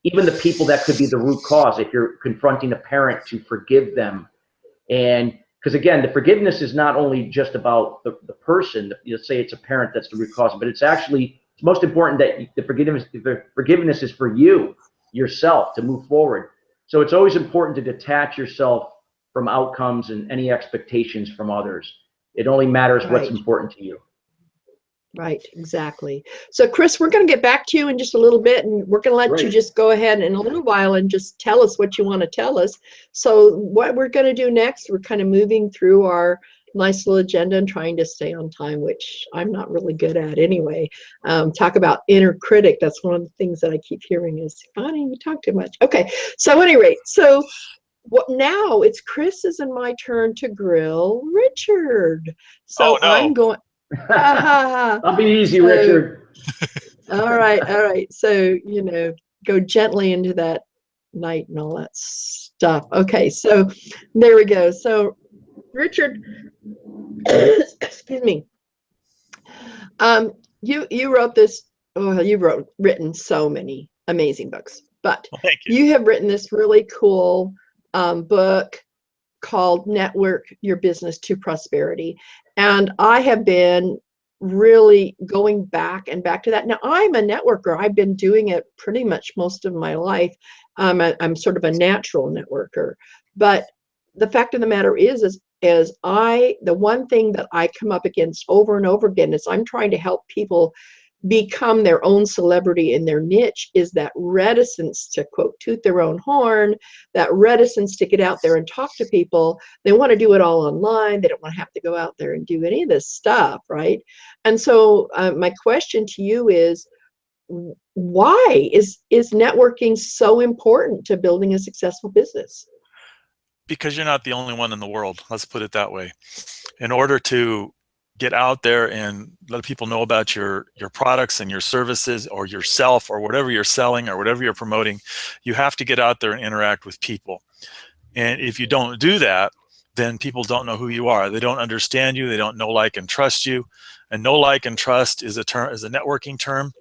Even the people that could be the root cause, if you're confronting a parent, to forgive them. And because again, the forgiveness is not only just about the person, let's say it's a parent that's the root cause, but it's most important that the forgiveness is for you, yourself, to move forward. So it's always important to detach yourself from outcomes and any expectations from others. It only matters what's important to you. Right, exactly. So Chris, we're going to get back to you in just a little bit, and we're going to let you just go ahead in a little while and just tell us what you want to tell us. So what we're going to do next, we're kind of moving through our nice little agenda and trying to stay on time, which I'm not really good at anyway. Talk about inner critic. That's one of the things that I keep hearing is, Bonnie, you talk too much. Okay, so at any rate, so now it's Chris's and my turn to grill Richard. So I'm going. I'll be easy, Richard. All right. So, you know, go gently into that night and all that stuff. Okay, so there we go. So, Richard, excuse me. You wrote this. Oh, you've written so many amazing books, but you have written this really cool book called Network Your Business to Prosperity. And I have been really going back to that. Now, I'm a networker. I've been doing it pretty much most of my life. I'm sort of a natural networker. But the fact of the matter is the one thing that I come up against over and over again is I'm trying to help people become their own celebrity in their niche, is that reticence to, quote, toot their own horn, that reticence to get out there and talk to people. They want to do it all online. They don't want to have to go out there and do any of this stuff, right? And so my question to you is, why is networking so important to building a successful business? Because you're not the only one in the world. Let's put it that way. In order to get out there and let people know about your products and your services or yourself or whatever you're selling or whatever you're promoting, you have to get out there and interact with people. And if you don't do that, then people don't know who you are. They don't understand you. They don't know, like, and trust you. And know, like, and trust is a networking term.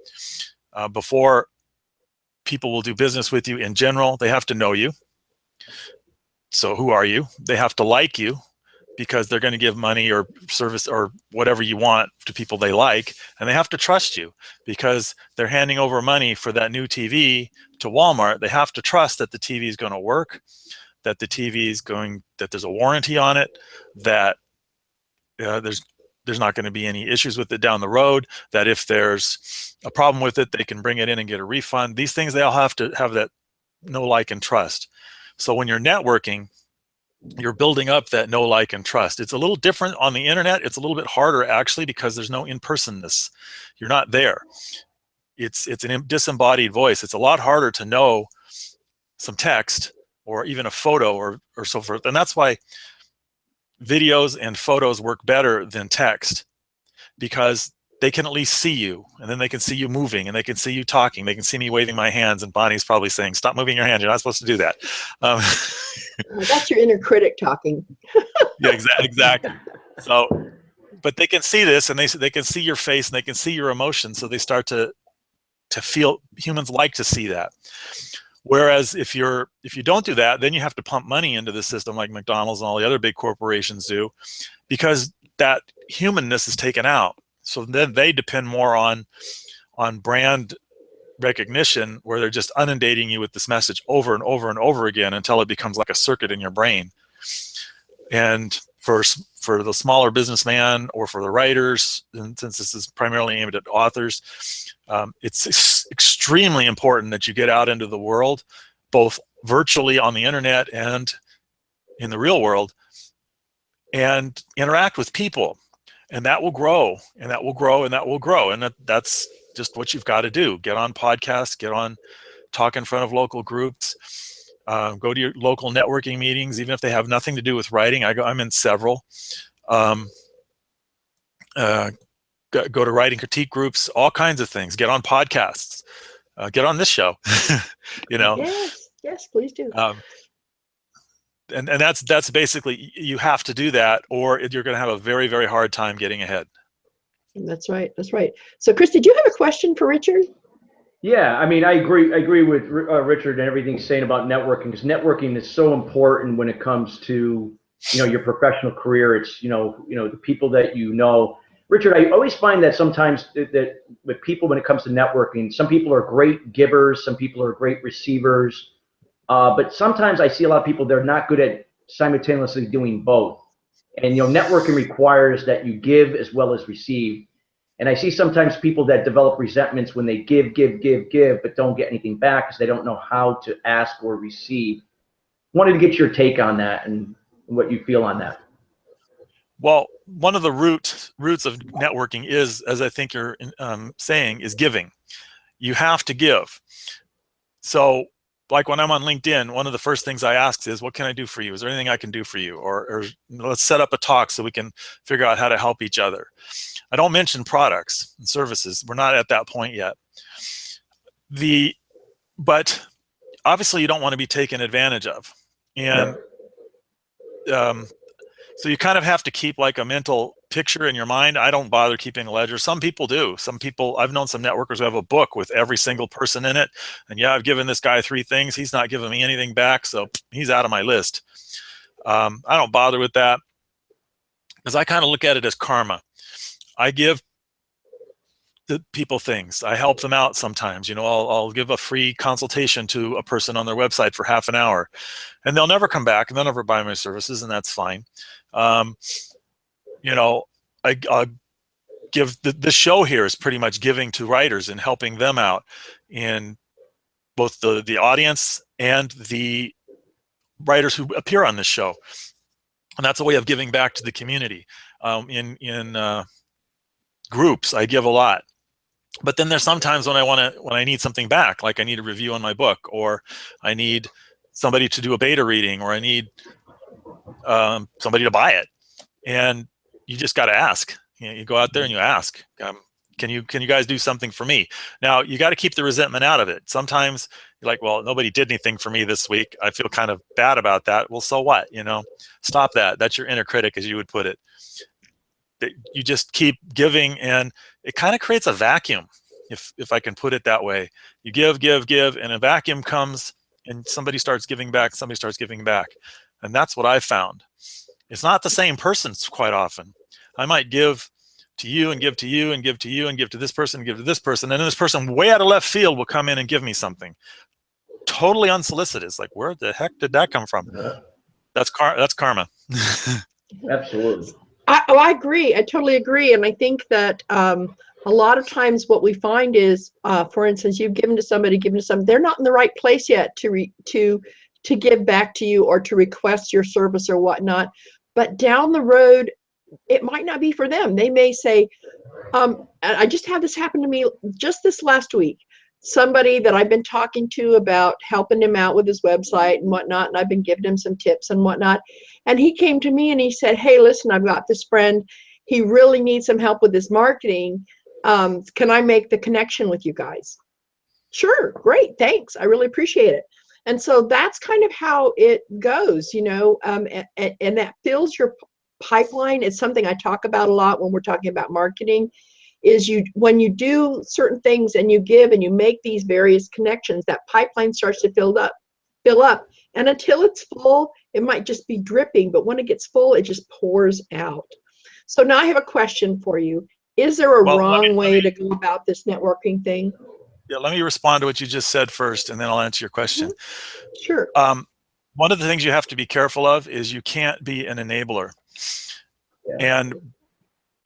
Before people will do business with you in general, they have to know you. So who are you? They have to like you, because they're going to give money or service or whatever you want to people they like. And they have to trust you, because they're handing over money for that new TV to Walmart. They have to trust that the TV is going to work, that the TV is that there's a warranty on it, that there's there's not going to be any issues with it down the road, that if there's a problem with it, they can bring it in and get a refund. These things, they all have to have that know, like, and trust. So when you're networking, you're building up that know, like, and trust. It's a little different on the internet. It's a little bit harder, actually, because there's no in-personness. You're not there. It's an disembodied voice. It's a lot harder to know some text or even a photo or so forth. And that's why videos and photos work better than text, because they can at least see you, and then they can see you moving, and they can see you talking. They can see me waving my hands, and Bonnie's probably saying, "Stop moving your hands. You're not supposed to do that." That's your inner critic talking. Yeah, exactly. So, but they can see this, and they can see your face, and they can see your emotions, so they start to feel. Humans like to see that. Whereas if you don't do that, then you have to pump money into the system like McDonald's and all the other big corporations do, because that humanness is taken out. So then they depend more on brand recognition, where they're just inundating you with this message over and over and over again until it becomes like a circuit in your brain. And for the smaller businessman or for the writers, and since this is primarily aimed at authors, it's extremely important that you get out into the world, both virtually on the internet and in the real world, and interact with people. And that will grow, and that will grow, and that will grow. And that's just what you've got to do. Get on podcasts, talk in front of local groups, go to your local networking meetings, even if they have nothing to do with writing. I'm in several. Go to writing critique groups, all kinds of things. Get on podcasts. Get on this show. Yes, please do. And that's basically, you have to do that, or you're going to have a very, very hard time getting ahead. That's right. So, Chris, did you have a question for Richard? Yeah, I mean, I agree with Richard and everything he's saying about networking, because networking is so important when it comes to, your professional career. It's, the people that you know. Richard, I always find that sometimes that with people, when it comes to networking, some people are great givers, some people are great receivers, but sometimes I see a lot of people, they're not good at simultaneously doing both. And, networking requires that you give as well as receive. And I see sometimes people that develop resentments when they give, but don't get anything back because they don't know how to ask or receive. Wanted to get your take on that and what you feel on that. Well, one of the roots of networking is, as I think you're saying, is giving. You have to give. So, like when I'm on LinkedIn, one of the first things I ask is, what can I do for you? Is there anything I can do for you? Or let's set up a talk so we can figure out how to help each other. I don't mention products and services. We're not at that point yet. But obviously you don't want to be taken advantage of. And so you kind of have to keep like a mental picture in your mind. I don't bother keeping a ledger. Some people do. Some people, I've known some networkers who have a book with every single person in it. And yeah, I've given this guy 3 things. He's not giving me anything back, so he's out of my list. I don't bother with that, because I kind of look at it as karma. I give the people things. I help them out sometimes. I'll give a free consultation to a person on their website for half an hour, and they'll never come back, and they'll never buy my services, and that's fine. I give the show here is pretty much giving to writers and helping them out in both the audience and the writers who appear on this show, and that's a way of giving back to the community. In groups, I give a lot. But then there's sometimes when I need something back, like I need a review on my book, or I need somebody to do a beta reading, or I need somebody to buy it, and you just got to ask. You go out there and you ask, can you guys do something for me? Now you got to keep the resentment out of it. Sometimes you're like, well, nobody did anything for me this week. I feel kind of bad about that. Well, so what? Stop that. That's your inner critic, as you would put it. You just keep giving, and it kind of creates a vacuum, if I can put it that way. You give, and a vacuum comes, and somebody starts giving back, and that's what I found. It's not the same person quite often. I might give to you and give to you and give to you and give to this person and give to this person, and then this person way out of left field will come in and give me something totally unsolicited. It's like, where the heck did that come from? That's karma. Absolutely. I agree. I totally agree. And I think that a lot of times what we find is, for instance, you've given to somebody, they're not in the right place yet to give back to you or to request your service or whatnot. But down the road, it might not be for them. They may say, I just had this happen to me just this last week. Somebody that I've been talking to about helping him out with his website and whatnot, and I've been giving him some tips and whatnot. And he came to me and he said, hey, listen, I've got this friend. He really needs some help with his marketing. Can I make the connection with you guys? Sure, great, thanks. I really appreciate it. And so that's kind of how it goes, you know, and that fills your pipeline. It's something I talk about a lot when we're talking about marketing. Is when you do certain things and you give and you make these various connections, that pipeline starts to fill up. And until it's full, it might just be dripping, but when it gets full, it just pours out. So now I have a question for you. Is there a wrong way to go about this networking thing? Yeah, let me respond to what you just said first, and then I'll answer your question. Sure. One of the things you have to be careful of is you can't be an enabler. Yeah. And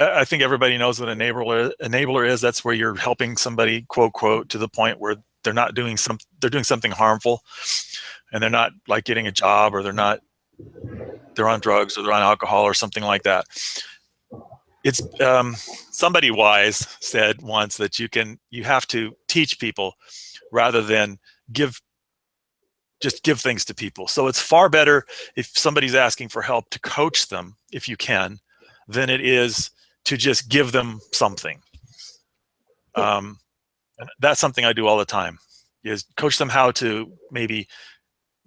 I think everybody knows what an enabler is. That's where you're helping somebody, quote, quote, to the point where they're not doing they're doing something harmful, and they're not like getting a job, or they're on drugs, or they're on alcohol or something like that. It's somebody wise said once that you have to teach people rather than just give things to people. So it's far better if somebody's asking for help to coach them, if you can, than it is to just give them something. And that's something I do all the time, is coach them how to maybe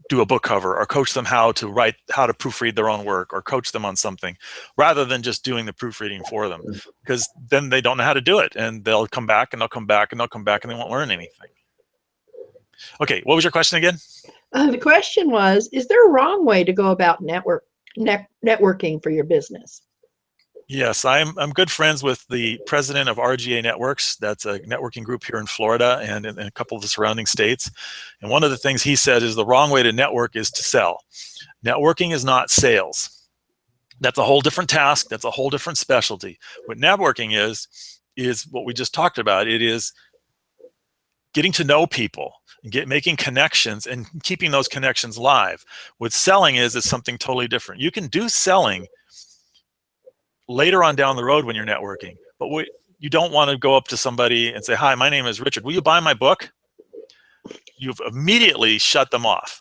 do a book cover, or coach them how to proofread their own work, or coach them on something, rather than just doing the proofreading for them, because then they don't know how to do it, and they'll come back and they'll come back and they'll come back and they won't learn anything. Okay, what was your question again? The question was, is there a wrong way to go about networking for your business? Yes, I'm good friends with the president of RGA Networks. That's a networking group here in Florida and in a couple of the surrounding states. And one of the things he said is the wrong way to network is to sell. Networking is not sales. That's a whole different task. That's a whole different specialty. What networking is what we just talked about. It is getting to know people and making connections and keeping those connections live. What selling is something totally different. You can do selling later on down the road when you're networking, but you don't want to go up to somebody and say, hi, my name is Richard, will you buy my book? You've immediately shut them off.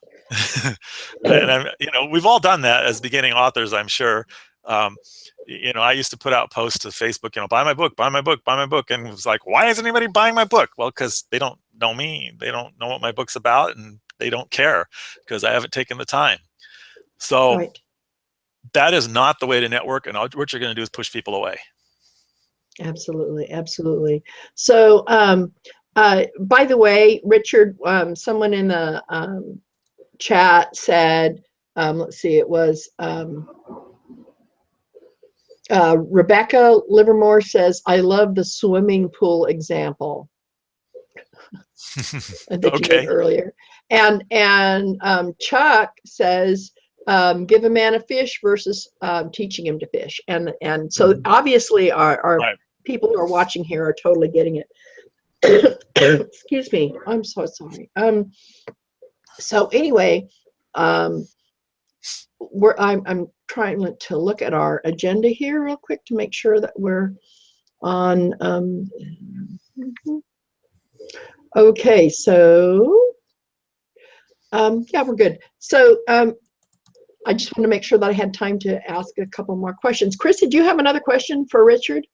And we've all done that as beginning authors, I'm sure. I used to put out posts to Facebook, buy my book, buy my book, buy my book. And it was like, why is anybody buying my book? Well, because they don't know me. They don't know what my book's about, and they don't care because I haven't taken the time. So right. That is not the way to network, and what you're going to do is push people away. Absolutely, absolutely. So, by the way, Richard, someone in the chat said, let's see, it was Rebecca Livermore says, I love the swimming pool example that you did earlier. And Chuck says, give a man a fish versus teaching him to fish. And so obviously our right. People who are watching here are totally getting it. Excuse me. I'm so sorry. So anyway, I'm trying to look at our agenda here real quick to make sure that we're on. Okay, so yeah, we're good. So I just want to make sure that I had time to ask a couple more questions. Chris, did you have another question for Richard?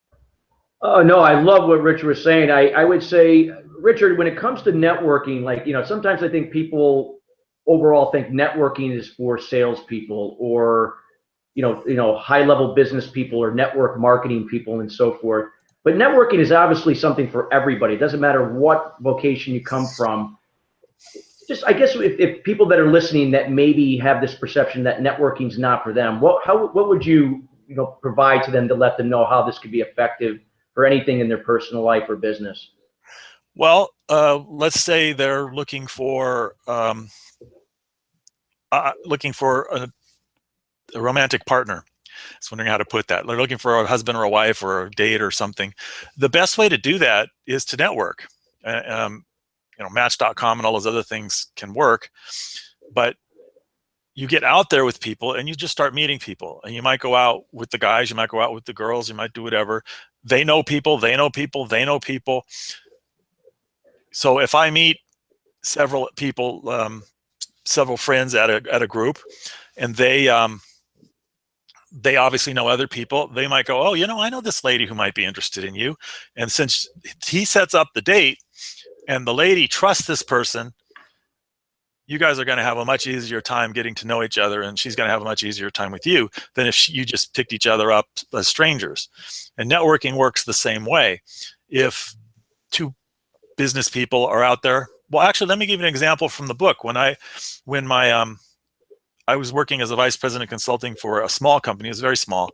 Oh, no, I love what Richard was saying. I would say, Richard, when it comes to networking, sometimes I think people overall think networking is for salespeople or, high-level business people or network marketing people and so forth. But networking is obviously something for everybody. It doesn't matter what vocation you come from. Just, I guess, if people that are listening that maybe have this perception that networking is not for them, what would you, provide to them to let them know how this could be effective for anything in their personal life or business? Well, let's say they're looking for a romantic partner, was wondering how to put that. They're looking for a husband or a wife or a date or something. The best way to do that is to network. Match.com and all those other things can work, but you get out there with people and you just start meeting people. And you might go out with the guys, you might go out with the girls, you might do whatever. They know people, they know people, they know people. So if I meet several people, several friends at a group, and they obviously know other people, they might go, oh, I know this lady who might be interested in you. And since he sets up the date and the lady trusts this person, you guys are going to have a much easier time getting to know each other, and she's going to have a much easier time with you than if you just picked each other up as strangers. And networking works the same way. If two business people are out there, well, actually, let me give you an example from the book. When I was working as a vice president of consulting for a small company, it was very small,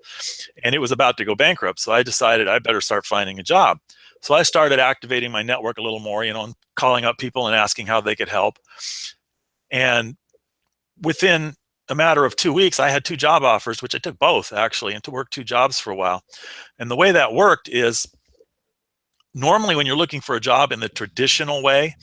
and it was about to go bankrupt. So I decided I better start finding a job. So I started activating my network a little more, and calling up people and asking how they could help. And within a matter of 2 weeks, I had 2 job offers, which I took both actually, and to work 2 jobs for a while. And the way that worked is, normally when you're looking for a job in the traditional way,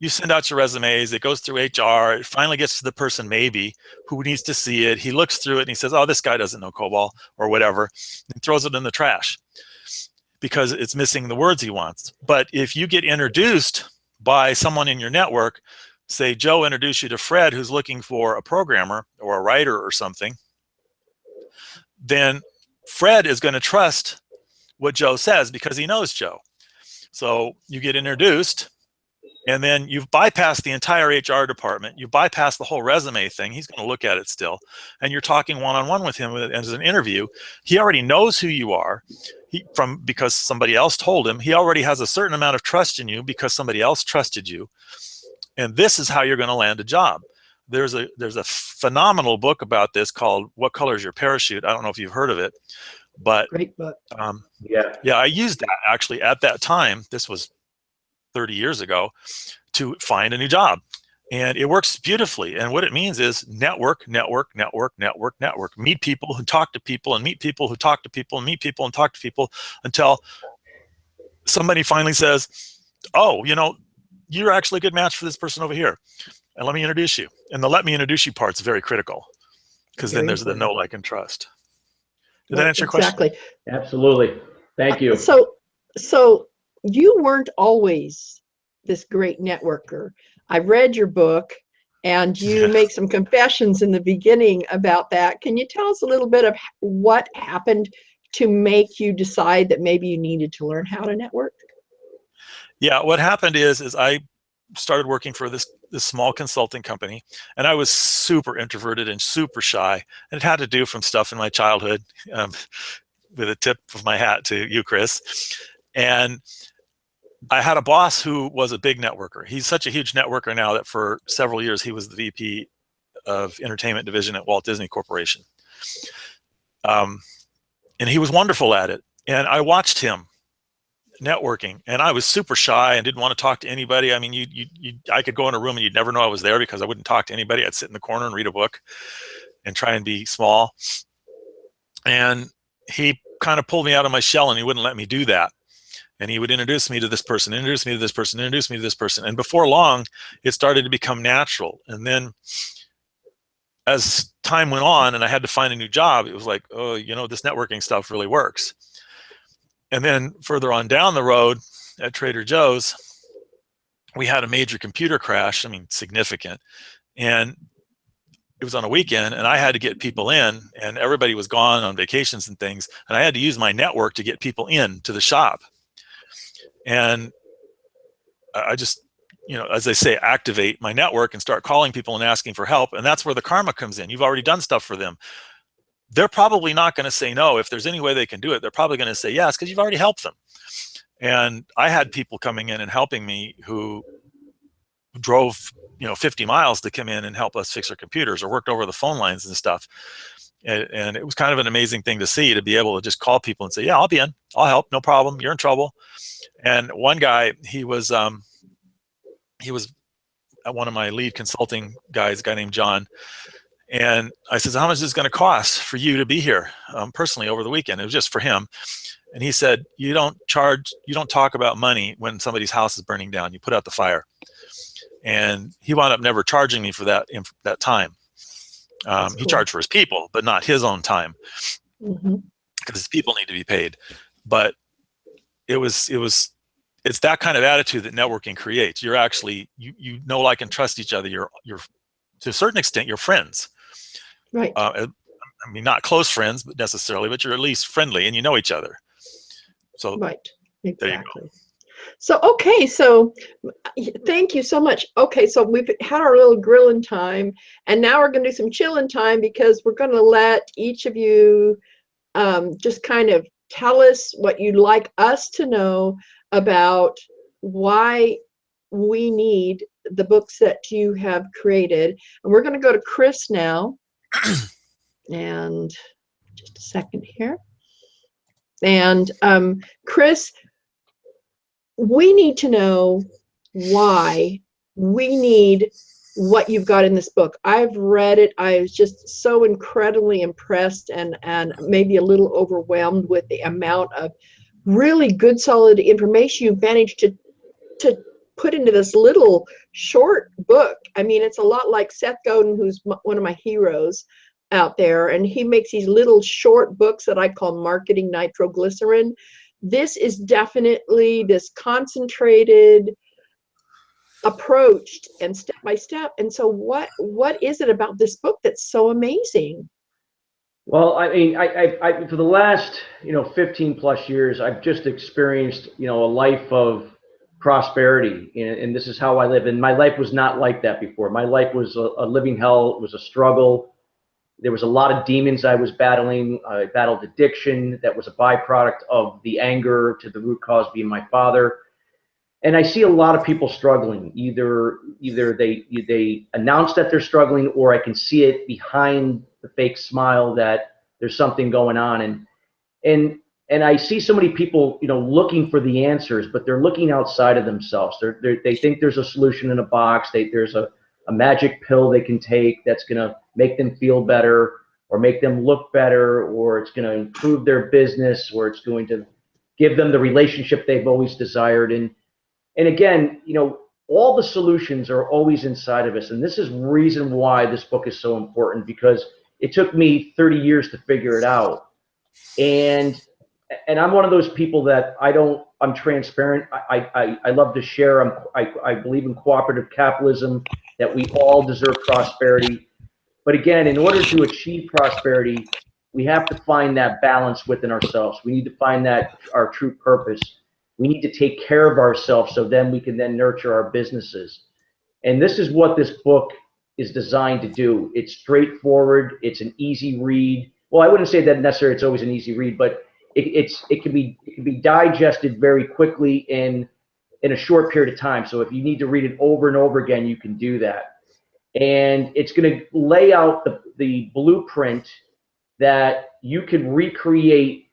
you send out your resumes, it goes through HR, it finally gets to the person maybe who needs to see it. He looks through it and he says, oh, this guy doesn't know COBOL or whatever, and throws it in the trash because it's missing the words he wants. But if you get introduced by someone in your network, say Joe introduced you to Fred, who's looking for a programmer or a writer or something, then Fred is going to trust what Joe says because he knows Joe. So you get introduced, and then you've bypassed the entire HR department. You bypass the whole resume thing. He's going to look at it still. And you're talking one-on-one with him as an interview. He already knows who you are because somebody else told him. He already has a certain amount of trust in you because somebody else trusted you. And this is how you're going to land a job. There's a phenomenal book about this called What Color is Your Parachute? I don't know if you've heard of it, but Great book. Yeah, I used that actually at that time. This was 30 years ago, to find a new job. And it works beautifully. And what it means is network, network, network, network, network. Meet people who talk to people, and meet people who talk to people, and meet people and talk to people, until somebody finally says, oh, you're actually a good match for this person over here, and let me introduce you. And the let me introduce you part's very critical, because then there's the know, like, and trust. Did that answer your question? Exactly. Absolutely. Thank you. So you weren't always this great networker. I read your book, and you make some confessions in the beginning about that. Can you tell us a little bit of what happened to make you decide that maybe you needed to learn how to network? Yeah, what happened is I started working for this small consulting company, and I was super introverted and super shy. And it had to do from stuff in my childhood, with a tip of my hat to you, Chris. And I had a boss who was a big networker. He's such a huge networker now that for several years he was the VP of Entertainment Division at Walt Disney Corporation. And he was wonderful at it. And I watched him networking, and I was super shy and didn't want to talk to anybody. I mean, I could go in a room and you'd never know I was there because I wouldn't talk to anybody. I'd sit in the corner and read a book and try and be small. And he kind of pulled me out of my shell, and he wouldn't let me do that. And he would introduce me to this person, introduce me to this person, introduce me to this person. And before long, it started to become natural. And then as time went on and I had to find a new job, it was like, oh, this networking stuff really works. And then further on down the road at Trader Joe's, we had a major computer crash, significant. And it was on a weekend, and I had to get people in, and everybody was gone on vacations and things. And I had to use my network to get people in to the shop. And I just, as I say, activate my network and start calling people and asking for help. And that's where the karma comes in. You've already done stuff for them. They're probably not going to say no. If there's any way they can do it, they're probably going to say yes, because you've already helped them. And I had people coming in and helping me who drove 50 miles to come in and help us fix our computers, or worked over the phone lines and stuff. And it was kind of an amazing thing to see, to be able to just call people and say, yeah, I'll be in, I'll help, no problem, you're in trouble. And one guy, he was one of my lead consulting guys, a guy named John. And I said, how much is this going to cost for you to be here personally over the weekend? It was just for him. And he said, you don't talk about money when somebody's house is burning down. You put out the fire. And he wound up never charging me for that time. He charged for his people, but not his own time, because his people need to be paid. But it's that kind of attitude that networking creates. You're actually, you know, like, and trust each other. You're to a certain extent, you're friends. Right. I mean, not close friends, but necessarily, but you're at least friendly and you know each other. So right. There you go. Exactly. So, okay. So thank you so much. Okay. So we've had our little grilling time, and now we're going to do some chilling time, because we're going to let each of you just kind of tell us what you'd like us to know about why we need the books that you have created. And we're going to go to Chris now. And just a second here. And Chris, we need to know why we need what you've got in this book. I've read it. I was just so incredibly impressed and maybe a little overwhelmed with the amount of really good, solid information you've managed to put into this little short book. I mean, it's a lot like Seth Godin, who's one of my heroes out there, and he makes these little short books that I call Marketing Nitroglycerin. This is definitely this concentrated approach and step by step. And so what is it about this book that's so amazing? Well, I mean, I for the last 15 plus years, I've just experienced a life of prosperity, and this is how I live. And my life was not like that before. My life was a living hell. It was a struggle. There was a lot of demons I was battling. I battled addiction that was a byproduct of the anger to the root cause being my father. And I see a lot of people struggling. Either they announce that they're struggling, or I can see it behind the fake smile that there's something going on. And I see so many people, looking for the answers, but they're looking outside of themselves. They think there's a solution in a box. There's a magic pill they can take that's going to make them feel better, or make them look better, or it's going to improve their business, or it's going to give them the relationship they've always desired. And again, all the solutions are always inside of us. And this is the reason why this book is so important, because it took me 30 years to figure it out. And I'm one of those people that I'm transparent. I love to share. I believe in cooperative capitalism, that we all deserve prosperity. But again, in order to achieve prosperity, we have to find that balance within ourselves. We need to find our true purpose. We need to take care of ourselves, so then we can then nurture our businesses. And this is what this book is designed to do. It's straightforward. It's an easy read. Well, I wouldn't say that necessarily it's always an easy read, but it can be digested very quickly in a short period of time. So if you need to read it over and over again, you can do that. And it's going to lay out the blueprint that you can recreate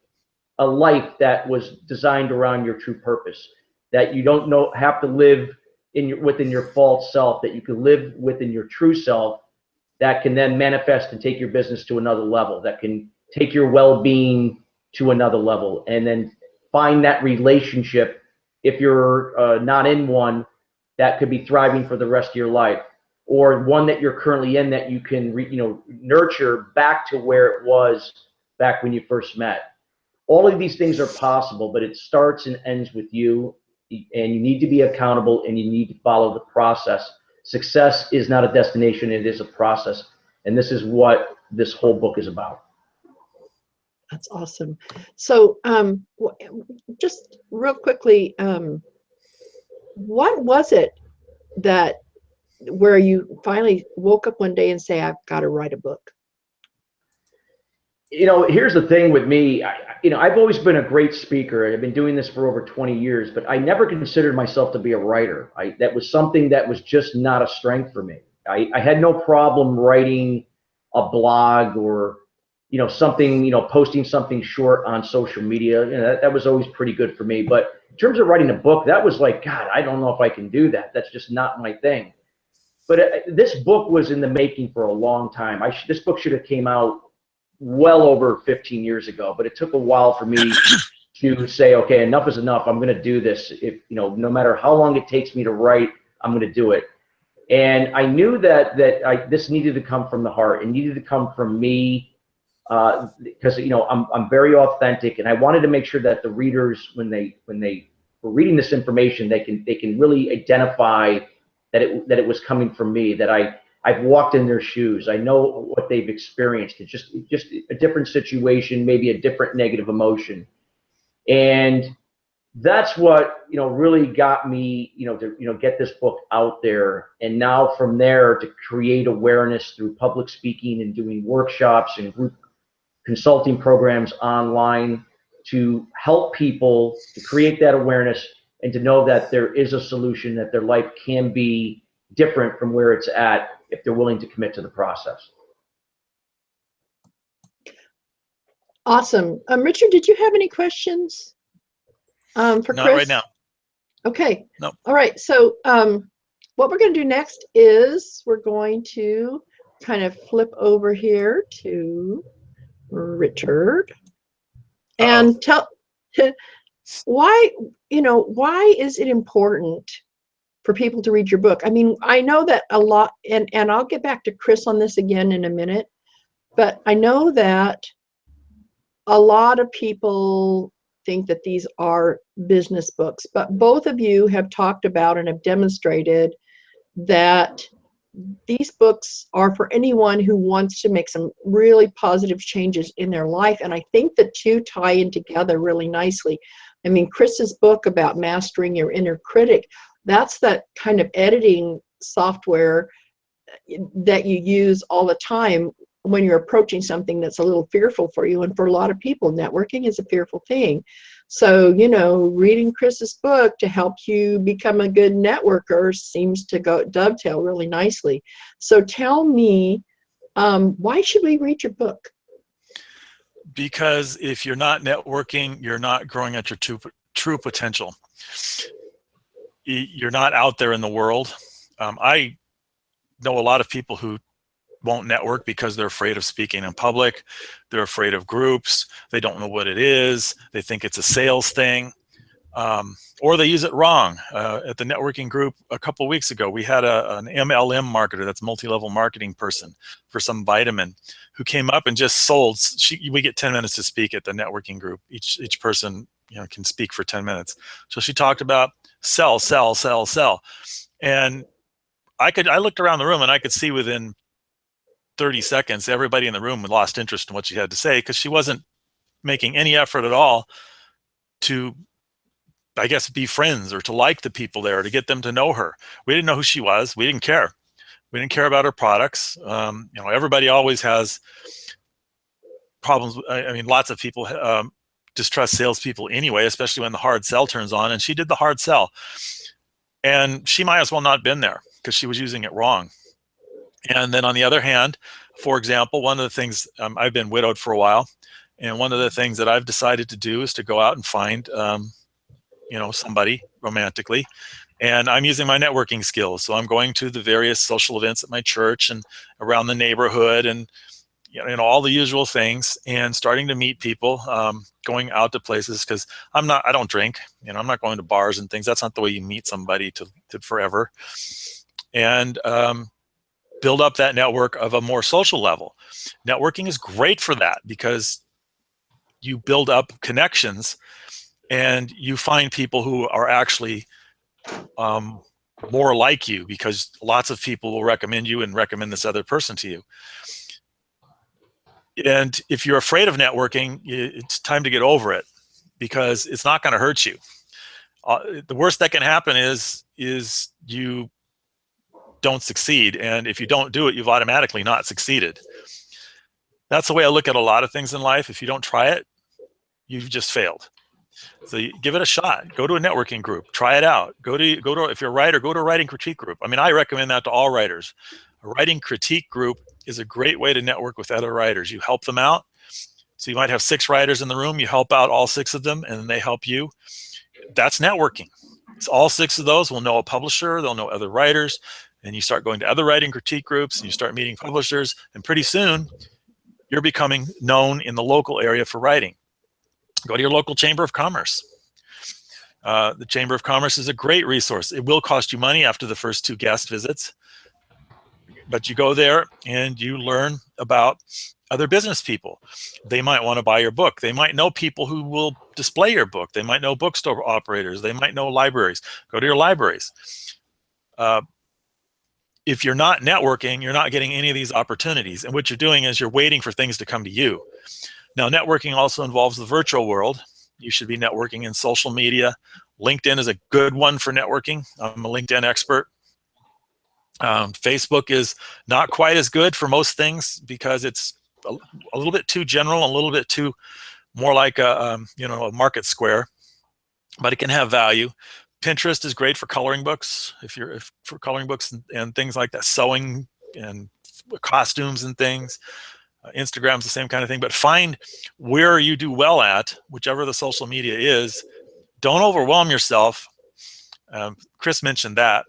a life that was designed around your true purpose, that you don't have to live within your false self, that you can live within your true self, that can then manifest and take your business to another level, that can take your well-being to another level, and then find that relationship, if you're not in one, that could be thriving for the rest of your life, or one that you're currently in that you can nurture back to where it was back when you first met. All of these things are possible, but it starts and ends with you, and you need to be accountable, and you need to follow the process. Success is not a destination, it is a process. And this is what this whole book is about. That's awesome. So just real quickly, what was it where you finally woke up one day and say, I've got to write a book? Here's the thing with me. I've always been a great speaker. I've been doing this for over 20 years, but I never considered myself to be a writer. That was something that was just not a strength for me. I had no problem writing a blog, or something, posting something short on social media. That was always pretty good for me. But in terms of writing a book, that was like, God, I don't know if I can do that. That's just not my thing. But this book was in the making for a long time. This book should have came out well over 15 years ago, but it took a while for me to say, okay, enough is enough. I'm going to do this. If, you know, no matter how long it takes me to write, I'm going to do it. And I knew that this needed to come from the heart. It needed to come from me, because, you know, I'm very authentic, and I wanted to make sure that the readers, when they were reading this information, they can really identify that it was coming from me, that I've walked in their shoes. I know what they've experienced. It's just a different situation, maybe a different negative emotion. And that's what, you know, really got me, you know, to, you know, get this book out there. And now from there, to create awareness through public speaking and doing workshops and group consulting programs online, to help people to create that awareness and to know that there is a solution, that their life can be different from where it's at if they're willing to commit to the process. Awesome. Richard, did you have any questions for Chris? Not right now. Okay. No. All right. So what we're going to do next is we're going to kind of flip over here to Richard and tell why, you know, why is it important for people to read your book? I mean, I know that a lot, and I'll get back to Chris on this again in a minute, but I know that a lot of people think that these are business books, but both of you have talked about and have demonstrated that these books are for anyone who wants to make some really positive changes in their life. And I think the two tie in together really nicely. I mean, Chris's book about mastering your inner critic, that's that kind of editing software that you use all the time when you're approaching something that's a little fearful for you. And for a lot of people, networking is a fearful thing. So, you know, reading Chris's book to help you become a good networker seems to dovetail really nicely. So tell me, why should we read your book? Because if you're not networking, you're not growing at your true potential. You're not out there in the world. I know a lot of people who won't network because they're afraid of speaking in public. They're afraid of groups. They don't know what it is. They think it's a sales thing, or they use it wrong. At the networking group a couple of weeks ago, we had an MLM marketer, that's multi-level marketing person, for some vitamin, who came up and just sold. We get 10 minutes to speak at the networking group. Each person, you know, can speak for 10 minutes. So she talked about sell, sell, sell, sell. And I looked around the room and I could see within 30 seconds, everybody in the room had lost interest in what she had to say, because she wasn't making any effort at all to, I guess, be friends or to like the people there, to get them to know her. We didn't know who she was. We didn't care. We didn't care about her products. You know, everybody always has problems. I mean, lots of people distrust salespeople anyway, especially when the hard sell turns on, and she did the hard sell. And she might as well not have been there, because she was using it wrong. And then on the other hand, for example, one of the things, I've been widowed for a while, and one of the things that I've decided to do is to go out and find, you know, somebody romantically. And I'm using my networking skills. So I'm going to the various social events at my church and around the neighborhood, and, you know, all the usual things, and starting to meet people, going out to places, because I don't drink, you know, I'm not going to bars and things. That's not the way you meet somebody to forever. And, build up that network of a more social level. Networking is great for that, because you build up connections and you find people who are actually more like you, because lots of people will recommend you and recommend this other person to you. And if you're afraid of networking, it's time to get over it, because it's not going to hurt you. The worst that can happen is you don't succeed. And if you don't do it, you've automatically not succeeded. That's the way I look at a lot of things in life. If you don't try it, you've just failed. So you give it a shot. Go to a networking group. Try it out. Go to if you're a writer, go to a writing critique group. I mean, I recommend that to all writers. A writing critique group is a great way to network with other writers. You help them out. So you might have 6 writers in the room. You help out all 6 of them, and they help you. That's networking. So all 6 of those will know a publisher. They'll know other writers. and you start going to other writing critique groups, and you start meeting publishers, and pretty soon you're becoming known in the local area for writing. Go to your local Chamber of Commerce. The Chamber of Commerce is a great resource. It will cost you money after the first 2 guest visits, but you go there and you learn about other business people. They might want to buy your book. They might know people who will display your book. They might know bookstore operators. They might know libraries. Go to your libraries. If you're not networking, you're not getting any of these opportunities. And what you're doing is you're waiting for things to come to you. Now, networking also involves the virtual world. You should be networking in social media. LinkedIn is a good one for networking. I'm a LinkedIn expert. Facebook is not quite as good for most things because it's a little bit too general, a little bit too more like a market square, but it can have value. Pinterest is great for coloring books, for coloring books and things like that, sewing and costumes and things. Instagram's the same kind of thing, but find where you do well at, whichever the social media is. Don't overwhelm yourself. Chris mentioned that.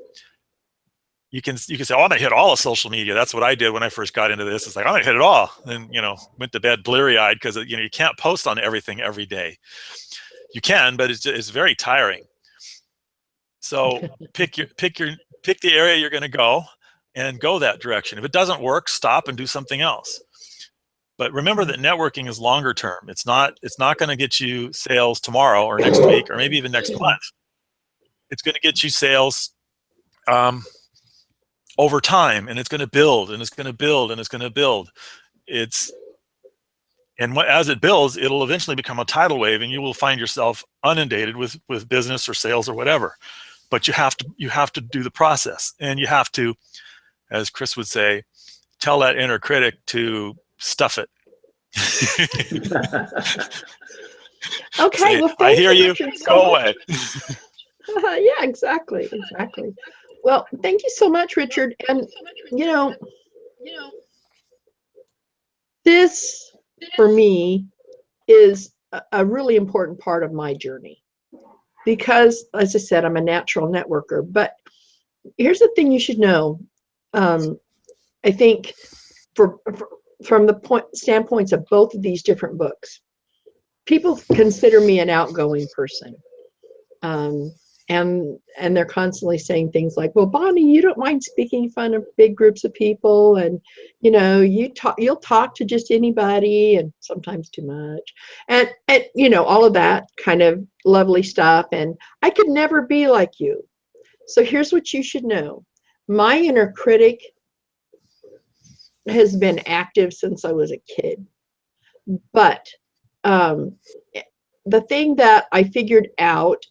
You can say, oh, I'm gonna hit all of social media. That's what I did when I first got into this. It's like, I'm gonna hit it all. And, went to bed bleary-eyed because, you can't post on everything every day. You can, but it's very tiring. So pick the area you're gonna go and go that direction. If it doesn't work, stop and do something else. But remember that networking is longer term. It's not going to get you sales tomorrow or next week or maybe even next month. It's going to get you sales over time, and it's going to build, and it's going to build, and it's going to build. As it builds, it'll eventually become a tidal wave, and you will find yourself inundated with business or sales or whatever. But you have to do the process, and you have to, as Chris would say, tell that inner critic to stuff it. Okay, say, well, I hear you. Richard, so Go much. away. Yeah, exactly. Well, thank you so much, Richard. And this for me is a really important part of my journey because, as I said, I'm a natural networker. But here's the thing you should know. I think from the standpoints of both of these different books, people consider me an outgoing person. And they're constantly saying things like, well, Bonnie, you don't mind speaking in front of big groups of people, and you'll talk to just anybody, and sometimes too much, and all of that kind of lovely stuff, and I could never be like you. So here's what you should know. My inner critic has been active since I was a kid. But the thing that I figured out,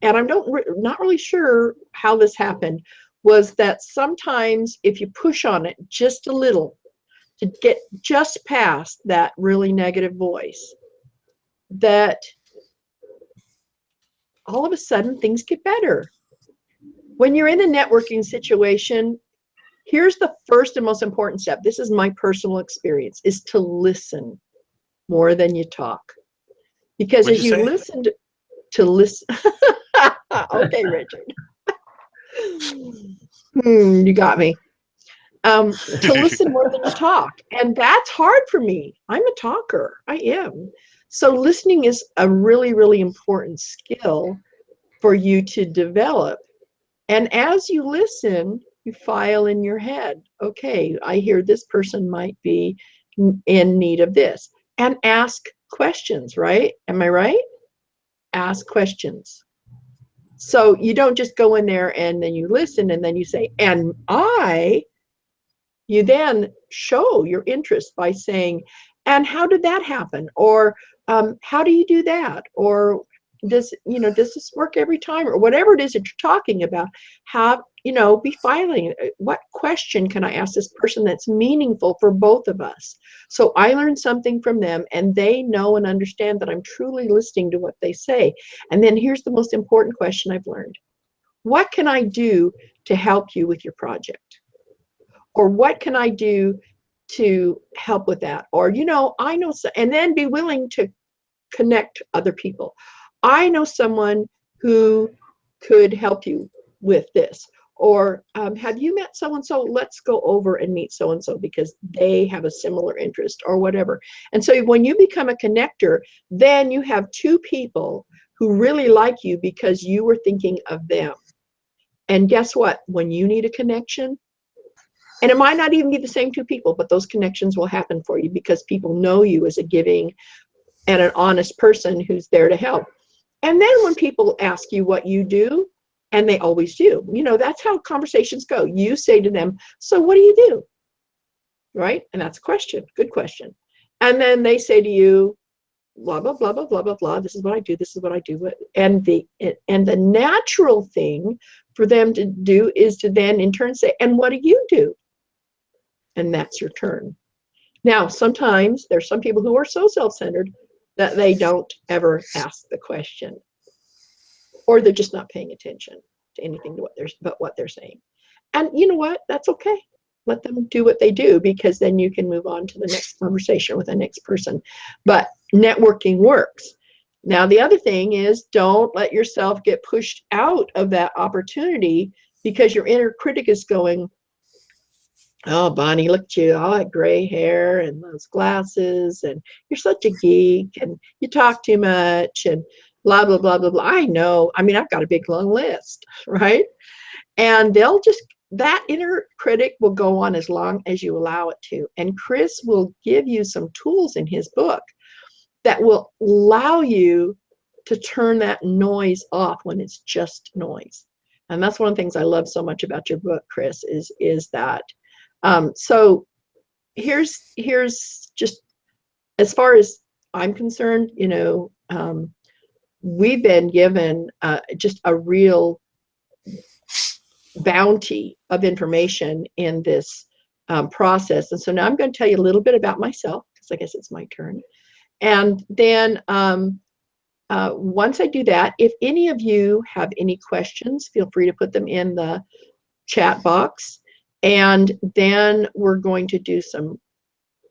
and I'm not really sure how this happened, was that sometimes if you push on it just a little to get just past that really negative voice, that all of a sudden things get better. When you're in a networking situation, here's the first and most important step. This is my personal experience, is to listen more than you talk. Because What'd as you you say? listen to listen. Okay, Richard. You got me. To listen more than you talk. And that's hard for me. I'm a talker. I am. So listening is a really, really important skill for you to develop. And as you listen, you file in your head, okay, I hear this person might be in need of this. And ask questions, right? Am I right? Ask questions. So you don't just go in there and then you listen and then you say, and you then show your interest by saying, and how did that happen? Or how do you do that? Or does this work every time? Or whatever it is that you're talking about, be filing. What question can I ask this person that's meaningful for both of us? So I learn something from them, and they know and understand that I'm truly listening to what they say. And then here's the most important question I've learned. What can I do to help you with your project? Or what can I do to help with that? Or, I know, and then be willing to connect other people. I know someone who could help you with this. Or have you met so-and-so? Let's go over and meet so-and-so because they have a similar interest or whatever. And so when you become a connector, then you have two people who really like you because you were thinking of them. And guess what? When you need a connection, and it might not even be the same two people, but those connections will happen for you because people know you as a giving and an honest person who's there to help. And then when people ask you what you do, and they always do, you know, that's how conversations go. You say to them, so what do you do? Right? And that's a question. Good question. And then they say to you, blah, blah, blah, blah, blah, blah, blah. This is what I do. This is what I do. And the natural thing for them to do is to then in turn say, and what do you do? And that's your turn. Now, sometimes there's some people who are so self-centered that they don't ever ask the question, or they're just not paying attention to anything but what they're saying. And you know what? That's okay. Let them do what they do, because then you can move on to the next conversation with the next person. But networking works. Now, the other thing is, don't let yourself get pushed out of that opportunity because your inner critic is going, oh, Bonnie, look at you, all that gray hair and those glasses, and you're such a geek, and you talk too much, and blah, blah, blah, blah, blah. I know. I mean, I've got a big, long list, right? And they'll just, that inner critic will go on as long as you allow it to. And Chris will give you some tools in his book that will allow you to turn that noise off when it's just noise. And that's one of the things I love so much about your book, Chris, is that. So here's just, as far as I'm concerned, you know, we've been given just a real bounty of information in this process. And so now I'm going to tell you a little bit about myself, because I guess it's my turn. And then once I do that, if any of you have any questions, feel free to put them in the chat box. And then we're going to do some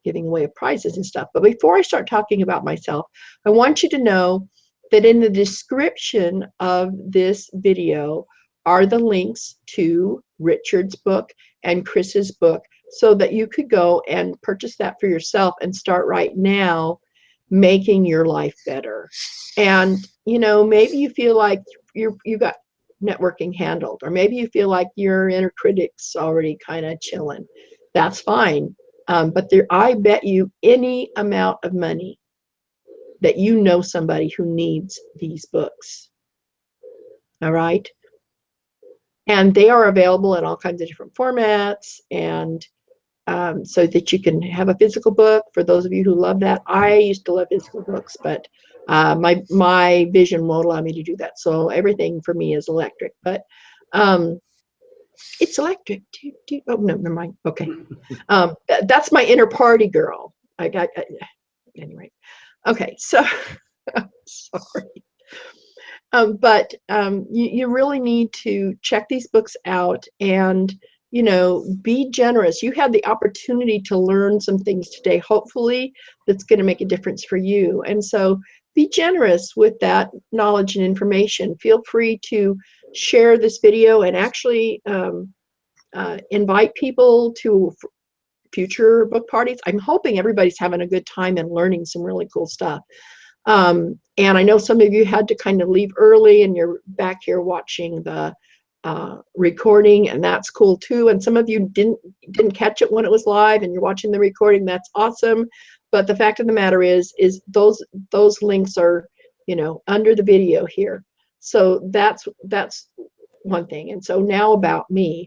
giving away of prizes and stuff. But before I start talking about myself, I want you to know that in the description of this video are the links to Richard's book and Chris's book, so that you could go and purchase that for yourself and start right now making your life better. And, you know, maybe you feel like you got networking handled, or maybe you feel like your inner critic's already kind of chilling. That's fine. But I bet you any amount of money that you know somebody who needs these books. All right. And they are available in all kinds of different formats, and so that you can have a physical book. For those of you who love that, I used to love physical books, but my vision won't allow me to do that. So everything for me is electric, but it's electric. Oh, no, never mind. Okay. That's my inner party girl. Anyway. Okay. So sorry. But you really need to check these books out and, you know, be generous. You had the opportunity to learn some things today, hopefully, that's going to make a difference for you. And so be generous with that knowledge and information. Feel free to share this video and actually invite people to future book parties. I'm hoping everybody's having a good time and learning some really cool stuff. And I know some of you had to kind of leave early and you're back here watching the recording, and that's cool too. And some of you didn't catch it when it was live and you're watching the recording. That's awesome. But the fact of the matter is those links are, you know, under the video here. So that's one thing. And so now about me.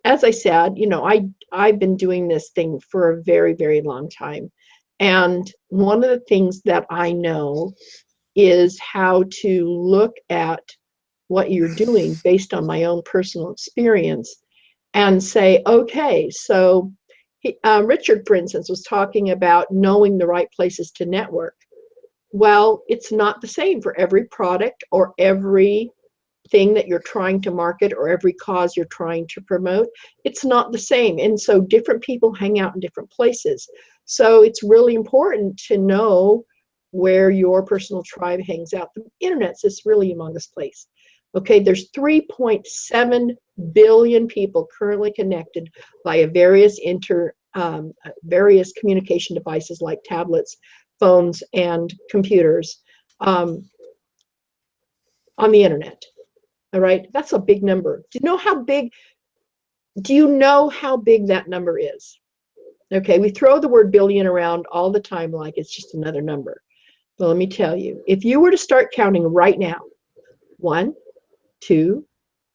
As I said, you know, I've been doing this thing for a very, very long time. And one of the things that I know is how to look at what you're doing based on my own personal experience and say, okay, so Richard, for instance, was talking about knowing the right places to network. Well, it's not the same for every product or every thing that you're trying to market or every cause you're trying to promote. It's not the same. And so different people hang out in different places. So it's really important to know where your personal tribe hangs out. The internet's this really humongous place. Okay, there's 3.7 billion people currently connected via various various communication devices like tablets, phones, and computers on the internet. All right, that's a big number. Do you know how big that number is? Okay, we throw the word billion around all the time like it's just another number. But let me tell you, if you were to start counting right now, 1, 2,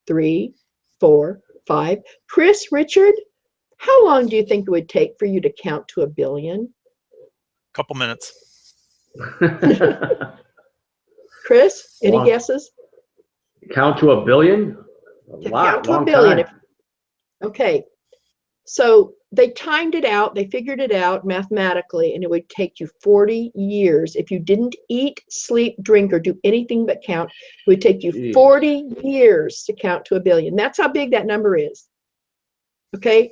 3, 4, 5. Chris, Richard, how long do you think it would take for you to count to 1 billion? Couple minutes. Chris, any guesses? Count to 1 billion? Count to 1 billion. Okay, so they timed it out, they figured it out mathematically, and it would take you 40 years. If you didn't eat, sleep, drink, or do anything but count, it would take you 40 years to count to 1 billion. That's how big that number is. Okay,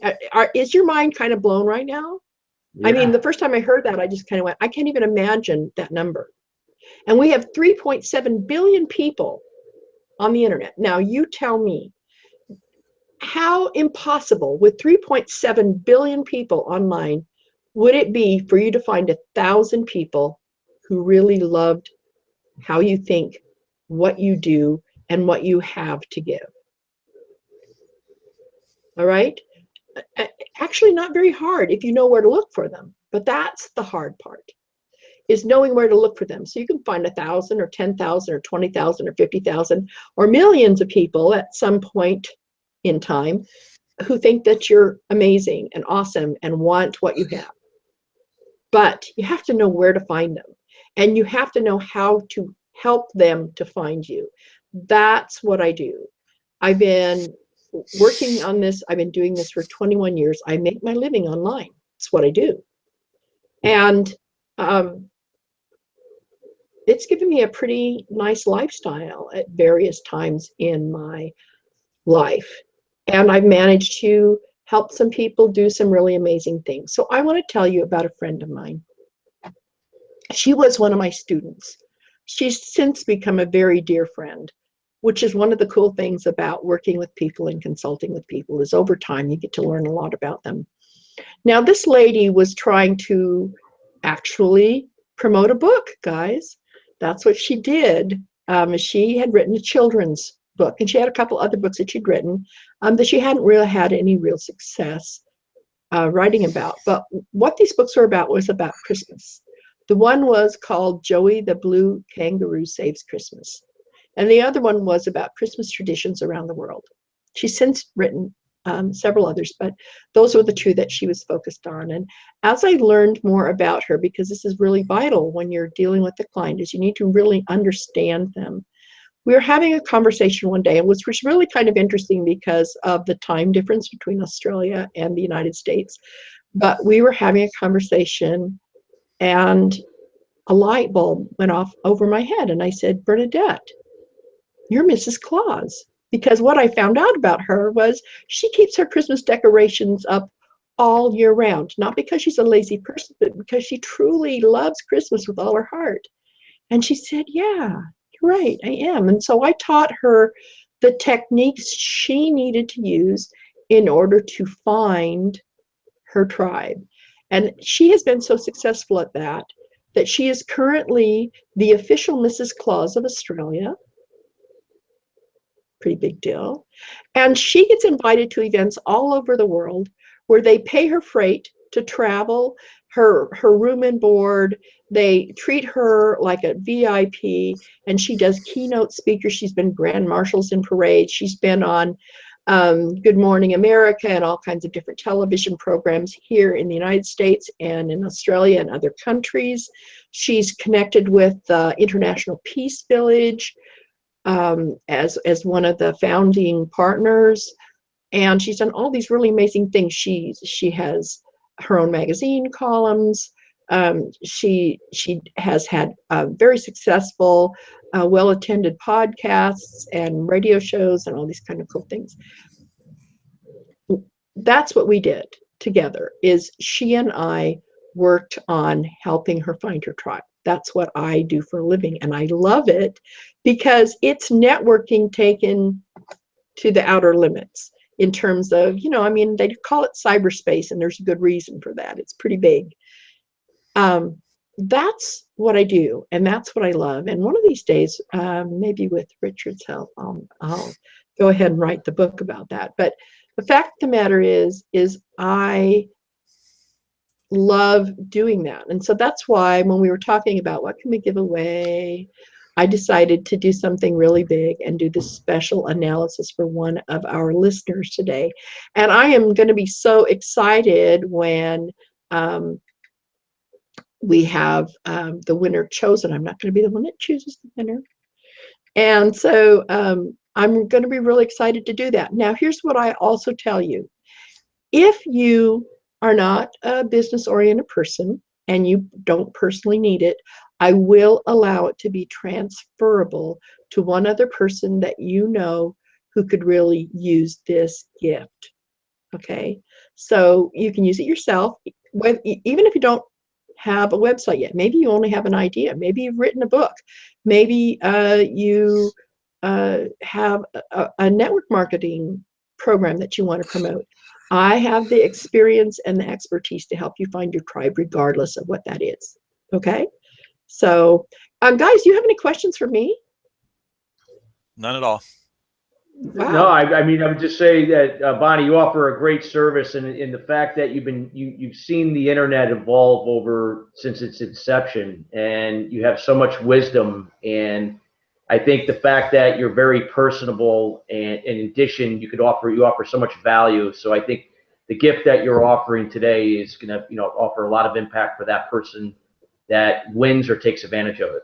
is your mind kind of blown right now? Yeah. I mean, the first time I heard that, I just kind of went, I can't even imagine that number. And we have 3.7 billion people on the internet. Now, you tell me, how impossible, with 3.7 billion people online, would it be for you to find 1,000 people who really loved how you think, what you do, and what you have to give? All right? Actually, not very hard if you know where to look for them, but that's the hard part, is knowing where to look for them. So you can find 1,000 or 10,000 or 20,000 or 50,000 or millions of people at some point in time who think that you're amazing and awesome and want what you have. But you have to know where to find them, and you have to know how to help them to find you. That's what I do. I've been working on this. I've been doing this for 21 years. I make my living online. It's what I do. And it's given me a pretty nice lifestyle at various times in my life. And I've managed to help some people do some really amazing things. So I want to tell you about a friend of mine. She was one of my students. She's since become a very dear friend, which is one of the cool things about working with people and consulting with people, is over time you get to learn a lot about them. Now, this lady was trying to actually promote a book, guys. That's what she did. She had written a children's book, and she had a couple other books that she'd written that she hadn't really had any real success writing about. But what these books were about was about Christmas. The one was called Joey the Blue Kangaroo Saves Christmas, and the other one was about Christmas traditions around the world. She's since written several others, but those were the two that she was focused on. And as I learned more about her, because this is really vital when you're dealing with the client, is you need to really understand them. We were having a conversation one day, and which was really kind of interesting because of the time difference between Australia and the United States. But we were having a conversation, and a light bulb went off over my head, and I said, Bernadette, you're Mrs. Claus. Because what I found out about her was she keeps her Christmas decorations up all year round, not because she's a lazy person, but because she truly loves Christmas with all her heart. And she said, yeah, you're right, I am. And so I taught her the techniques she needed to use in order to find her tribe. And she has been so successful at that she is currently the official Mrs. Claus of Australia. Pretty big deal. And she gets invited to events all over the world where they pay her freight to travel, her room and board. They treat her like a VIP, and she does keynote speakers. She's been grand marshals in parades. She's been on Good Morning America and all kinds of different television programs here in the United States and in Australia and other countries. She's connected with the International Peace Village as one of the founding partners, and she's done all these really amazing things. She has her own magazine columns. She has had very successful, well-attended podcasts and radio shows and all these kind of cool things. That's what we did together. Is she and I worked on helping her find her tribe. that's what I do for a living. And I love it because it's networking taken to the outer limits in terms of, I mean, they call it cyberspace, and there's a good reason for that. It's pretty big. That's what I do, and that's what I love. And one of these days, maybe with Richard's help, I'll go ahead and write the book about that. But the fact of the matter is I love doing that. And so that's why when we were talking about what can we give away, I decided to do something really big and do this special analysis for one of our listeners today. And I am going to be so excited when we have the winner chosen. I'm not going to be the one that chooses the winner. And so I'm going to be really excited to do that. Now, here's what I also tell you. If you are not a business-oriented person and you don't personally need it, I will allow it to be transferable to one other person that you know who could really use this gift. Okay? So you can use it yourself, even if you don't have a website yet. Maybe you only have an idea. Maybe you've written a book. Maybe you have a network marketing program that you want to promote. I have the experience and the expertise to help you find your tribe regardless of what that is. Okay? So, guys, do you have any questions for me? None at all. Wow. No, I mean, I would just say that, Bonnie, you offer a great service, and in the fact that you've seen the internet evolve since its inception, and you have so much wisdom. And I think the fact that you're very personable, and in addition, you offer so much value. So I think the gift that you're offering today is going to, offer a lot of impact for that person that wins or takes advantage of it.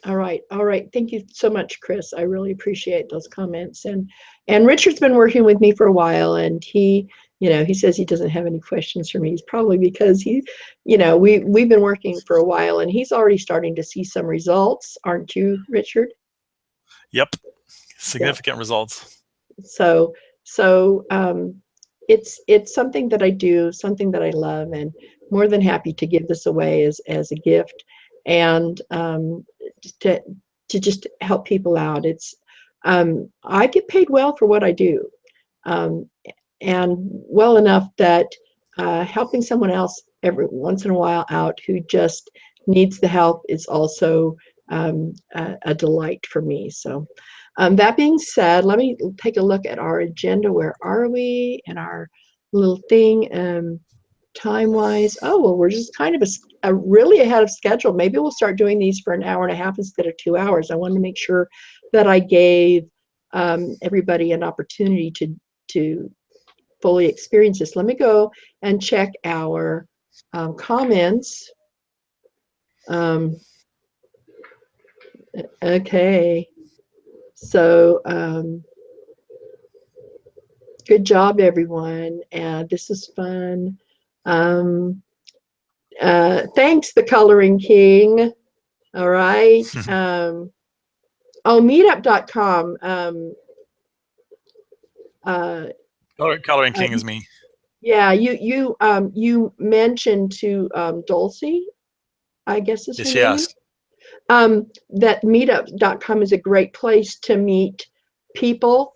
All right. Thank you so much, Chris. I really appreciate those comments. And Richard's been working with me for a while, and he says he doesn't have any questions for me. It's probably because we've been working for a while, and he's already starting to see some results, aren't you, Richard? Yep. Significant results. So it's something that I do, something that I love, and more than happy to give this away as a gift. And to just help people out. It's I get paid well for what I do, and well enough that helping someone else every once in a while out who just needs the help is also a delight for me. So that being said, let me take a look at our agenda. Where are we in our little thing? Time-wise, well, we're just kind of really ahead of schedule. Maybe we'll start doing these for an hour and a half instead of 2 hours. I wanted to make sure that I gave everybody an opportunity to fully experience this. Let me go and check our comments. Okay, so good job, everyone. This is fun. Thanks, the Coloring King. All right. Meetup.com. Coloring King is me. Yeah, you mentioned to Dulcie, I guess is her name. Yes. That meetup.com is a great place to meet people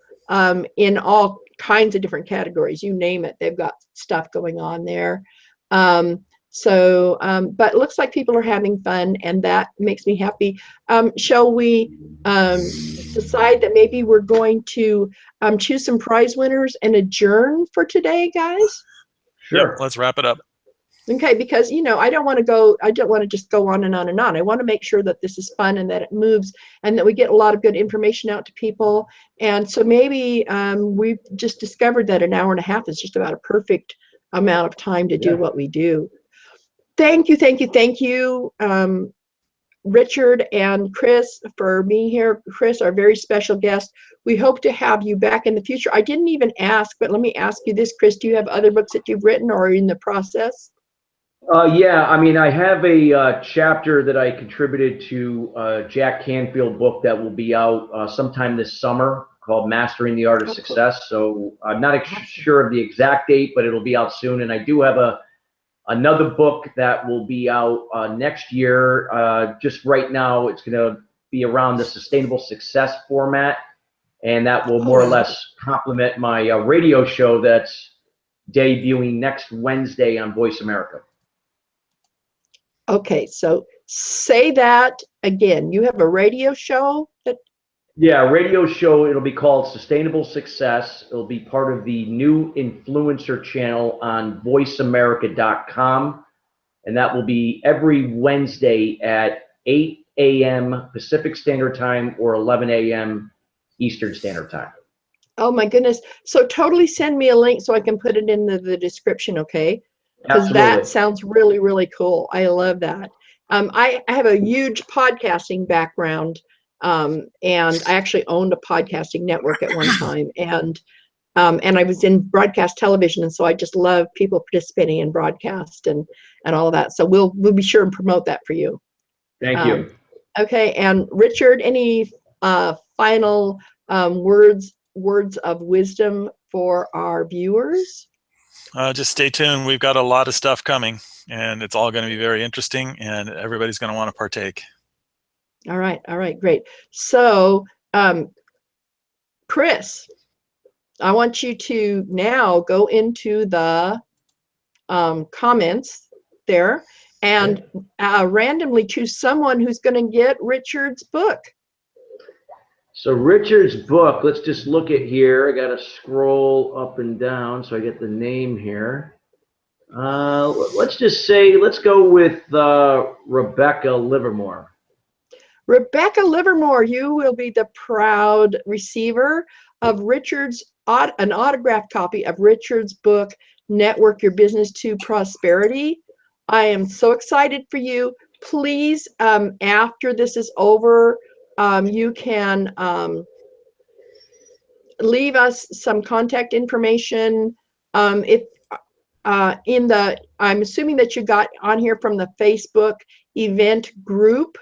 in all kinds of different categories. You name it, they've got stuff going on there. But it looks like people are having fun, and that makes me happy. Shall we decide that maybe we're going to choose some prize winners and adjourn for today, guys? Sure. Yep, let's wrap it up. Okay, because I don't want to just go on and on and on. I want to make sure that this is fun and that it moves and that we get a lot of good information out to people. And so maybe we've just discovered that an hour and a half is just about a perfect amount of time to do what we do. Thank you, Richard and Chris, for being here. Chris, our very special guest. We hope to have you back in the future. I didn't even ask, but let me ask you this, Chris. Do you have other books that you've written or are in the process? Yeah, I mean, I have a chapter that I contributed to Jack Canfield book that will be out sometime this summer called Mastering the Art of Success. So I'm not sure of the exact date, but it'll be out soon. And I do have a another book that will be out next year. Just right now, it's going to be around the sustainable success format, and that will more or less complement my radio show that's debuting next Wednesday on Voice America. Okay, so say that again. You have a radio show that... Yeah, a radio show. It'll be called Sustainable Success. It'll be part of the new influencer channel on voiceamerica.com, and that will be every Wednesday at 8 a.m. Pacific Standard Time or 11 a.m. Eastern Standard Time. Oh my goodness. So totally send me a link so I can put it in the description, okay? Because that sounds really, really cool. I love that. I have a huge podcasting background, and I actually owned a podcasting network at one time, and I was in broadcast television, and so I just love people participating in broadcast and all of that. So we'll be sure and promote that for you. Thank you. Okay, and Richard, any final words of wisdom for our viewers? Just stay tuned. We've got a lot of stuff coming, and it's all going to be very interesting, and everybody's going to want to partake. All right, great. So, Chris, I want you to now go into the comments there and randomly choose someone who's going to get Richard's book. So Richard's book, let's just look at here. I got to scroll up and down so I get the name here. Let's just say, let's go with Rebecca Livermore. Rebecca Livermore, you will be the proud receiver of Richard's, an autographed copy of Richard's book, Network Your Business to Prosperity. I am so excited for you. Please, after this is over, you can leave us some contact information. I'm assuming that you got on here from the Facebook event group.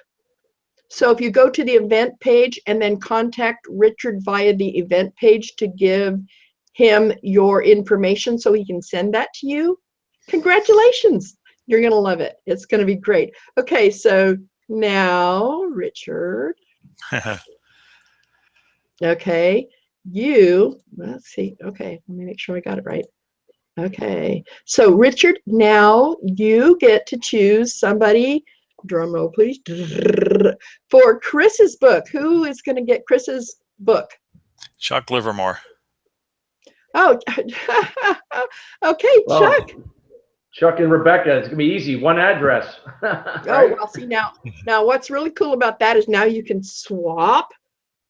So if you go to the event page and then contact Richard via the event page to give him your information so he can send that to you, congratulations. You're going to love it. It's going to be great. Okay, so now, Richard. Okay, let's see. Okay, let me make sure I got it right. Okay, so Richard, now you get to choose somebody, drum roll please, for Chris's book. Who is going to get Chris's book? Chuck Livermore. Oh, okay, Well, Chuck. Chuck and Rebecca, it's gonna be easy. One address. Right? Oh, well, see now what's really cool about that is now you can swap.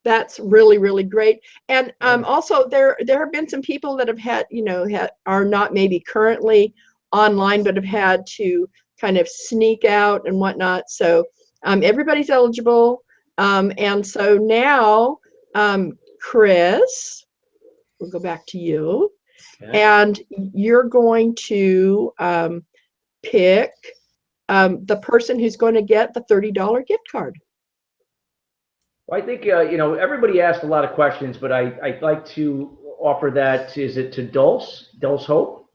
That's really, really great. And also there have been some people that have had, are not maybe currently online, but have had to kind of sneak out and whatnot. So everybody's eligible. And so now, Chris, we'll go back to you. Okay. And you're going to pick the person who's going to get the $30 gift card. Well, I think, everybody asked a lot of questions, but I'd like to offer that. Is it to Dulce Hope?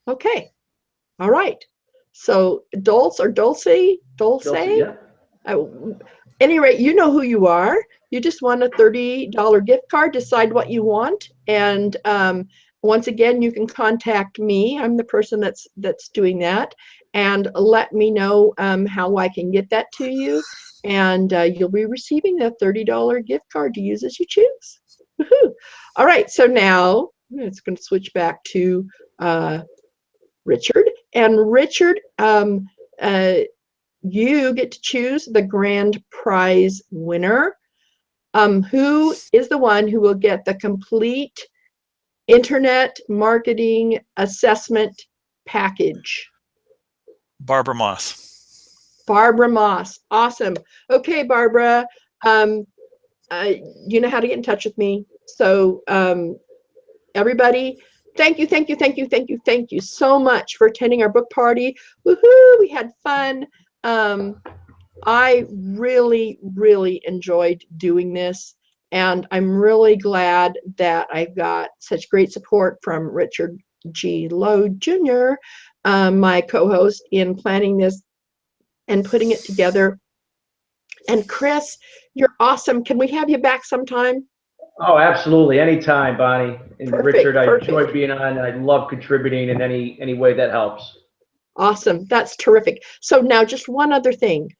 Okay. All right. So Dulce or Dulce? Yeah. At any rate, you know who you are. You just want a $30 gift card. Decide what you want. And once again, you can contact me. I'm the person that's doing that. And let me know how I can get that to you. And you'll be receiving a $30 gift card to use as you choose. Woohoo. All right, so now it's going to switch back to Richard. And Richard, you get to choose the grand prize winner. Who is the one who will get the complete internet marketing assessment package? Barbara Moss. Barbara Moss. Awesome. Okay, Barbara, you know how to get in touch with me. So everybody, thank you so much for attending our book party. Woohoo, we had fun. I really, really enjoyed doing this, and I'm really glad that I got such great support from Richard G. Lowe Jr. my co-host, in planning this and putting it together. And Chris, you're awesome. Can we have you back sometime? Oh, absolutely. Anytime, Bonnie. And Perfect, Richard, I perfect. enjoy being on. I love contributing in any way that helps. Awesome. That's terrific. So now just one other thing.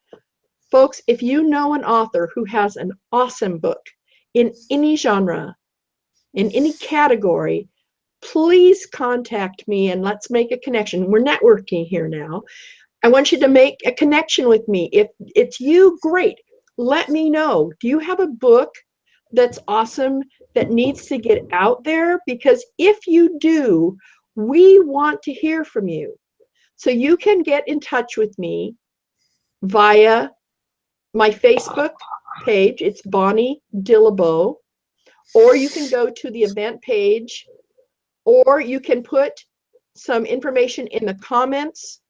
Folks, if you know an author who has an awesome book in any genre, in any category, please contact me and let's make a connection. We're networking here now. I want you to make a connection with me. If it's you, great. Let me know. Do you have a book that's awesome that needs to get out there? Because if you do, we want to hear from you. So you can get in touch with me via my Facebook page. It's Bonnie Dillabough. Or you can go to the event page, or you can put some information in the comments.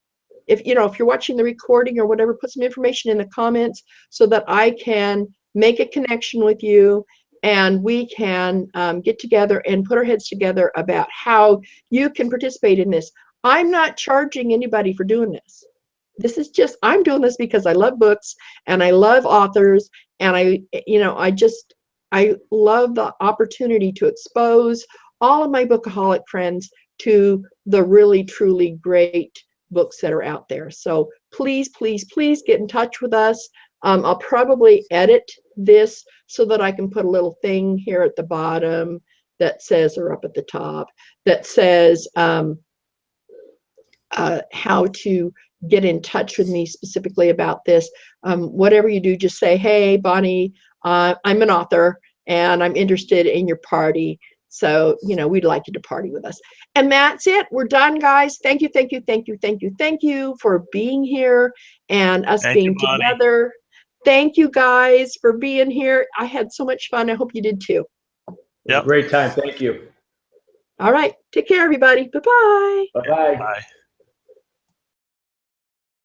If you're watching the recording or whatever, put some information in the comments so that I can make a connection with you, and we can get together and put our heads together about how you can participate in this. I'm not charging anybody for doing this. This is just, I'm doing this because I love books and I love authors, and I love the opportunity to expose all of my bookaholic friends to the really, truly great books that are out there. So please, please, please get in touch with us. I'll probably edit this so that I can put a little thing here at the bottom that says, or up at the top, that says how to get in touch with me specifically about this. Whatever you do, just say, hey, Bonnie, I'm an author and I'm interested in your party. So, we'd like you to party with us. And that's it. We're done, guys. Thank you, thank you, thank you, thank you, thank you for being here and us being together. Thank you, guys, for being here. I had so much fun. I hope you did too. Yep. Great time. Thank you. All right. Take care, everybody. Bye-bye. Bye-bye. Bye.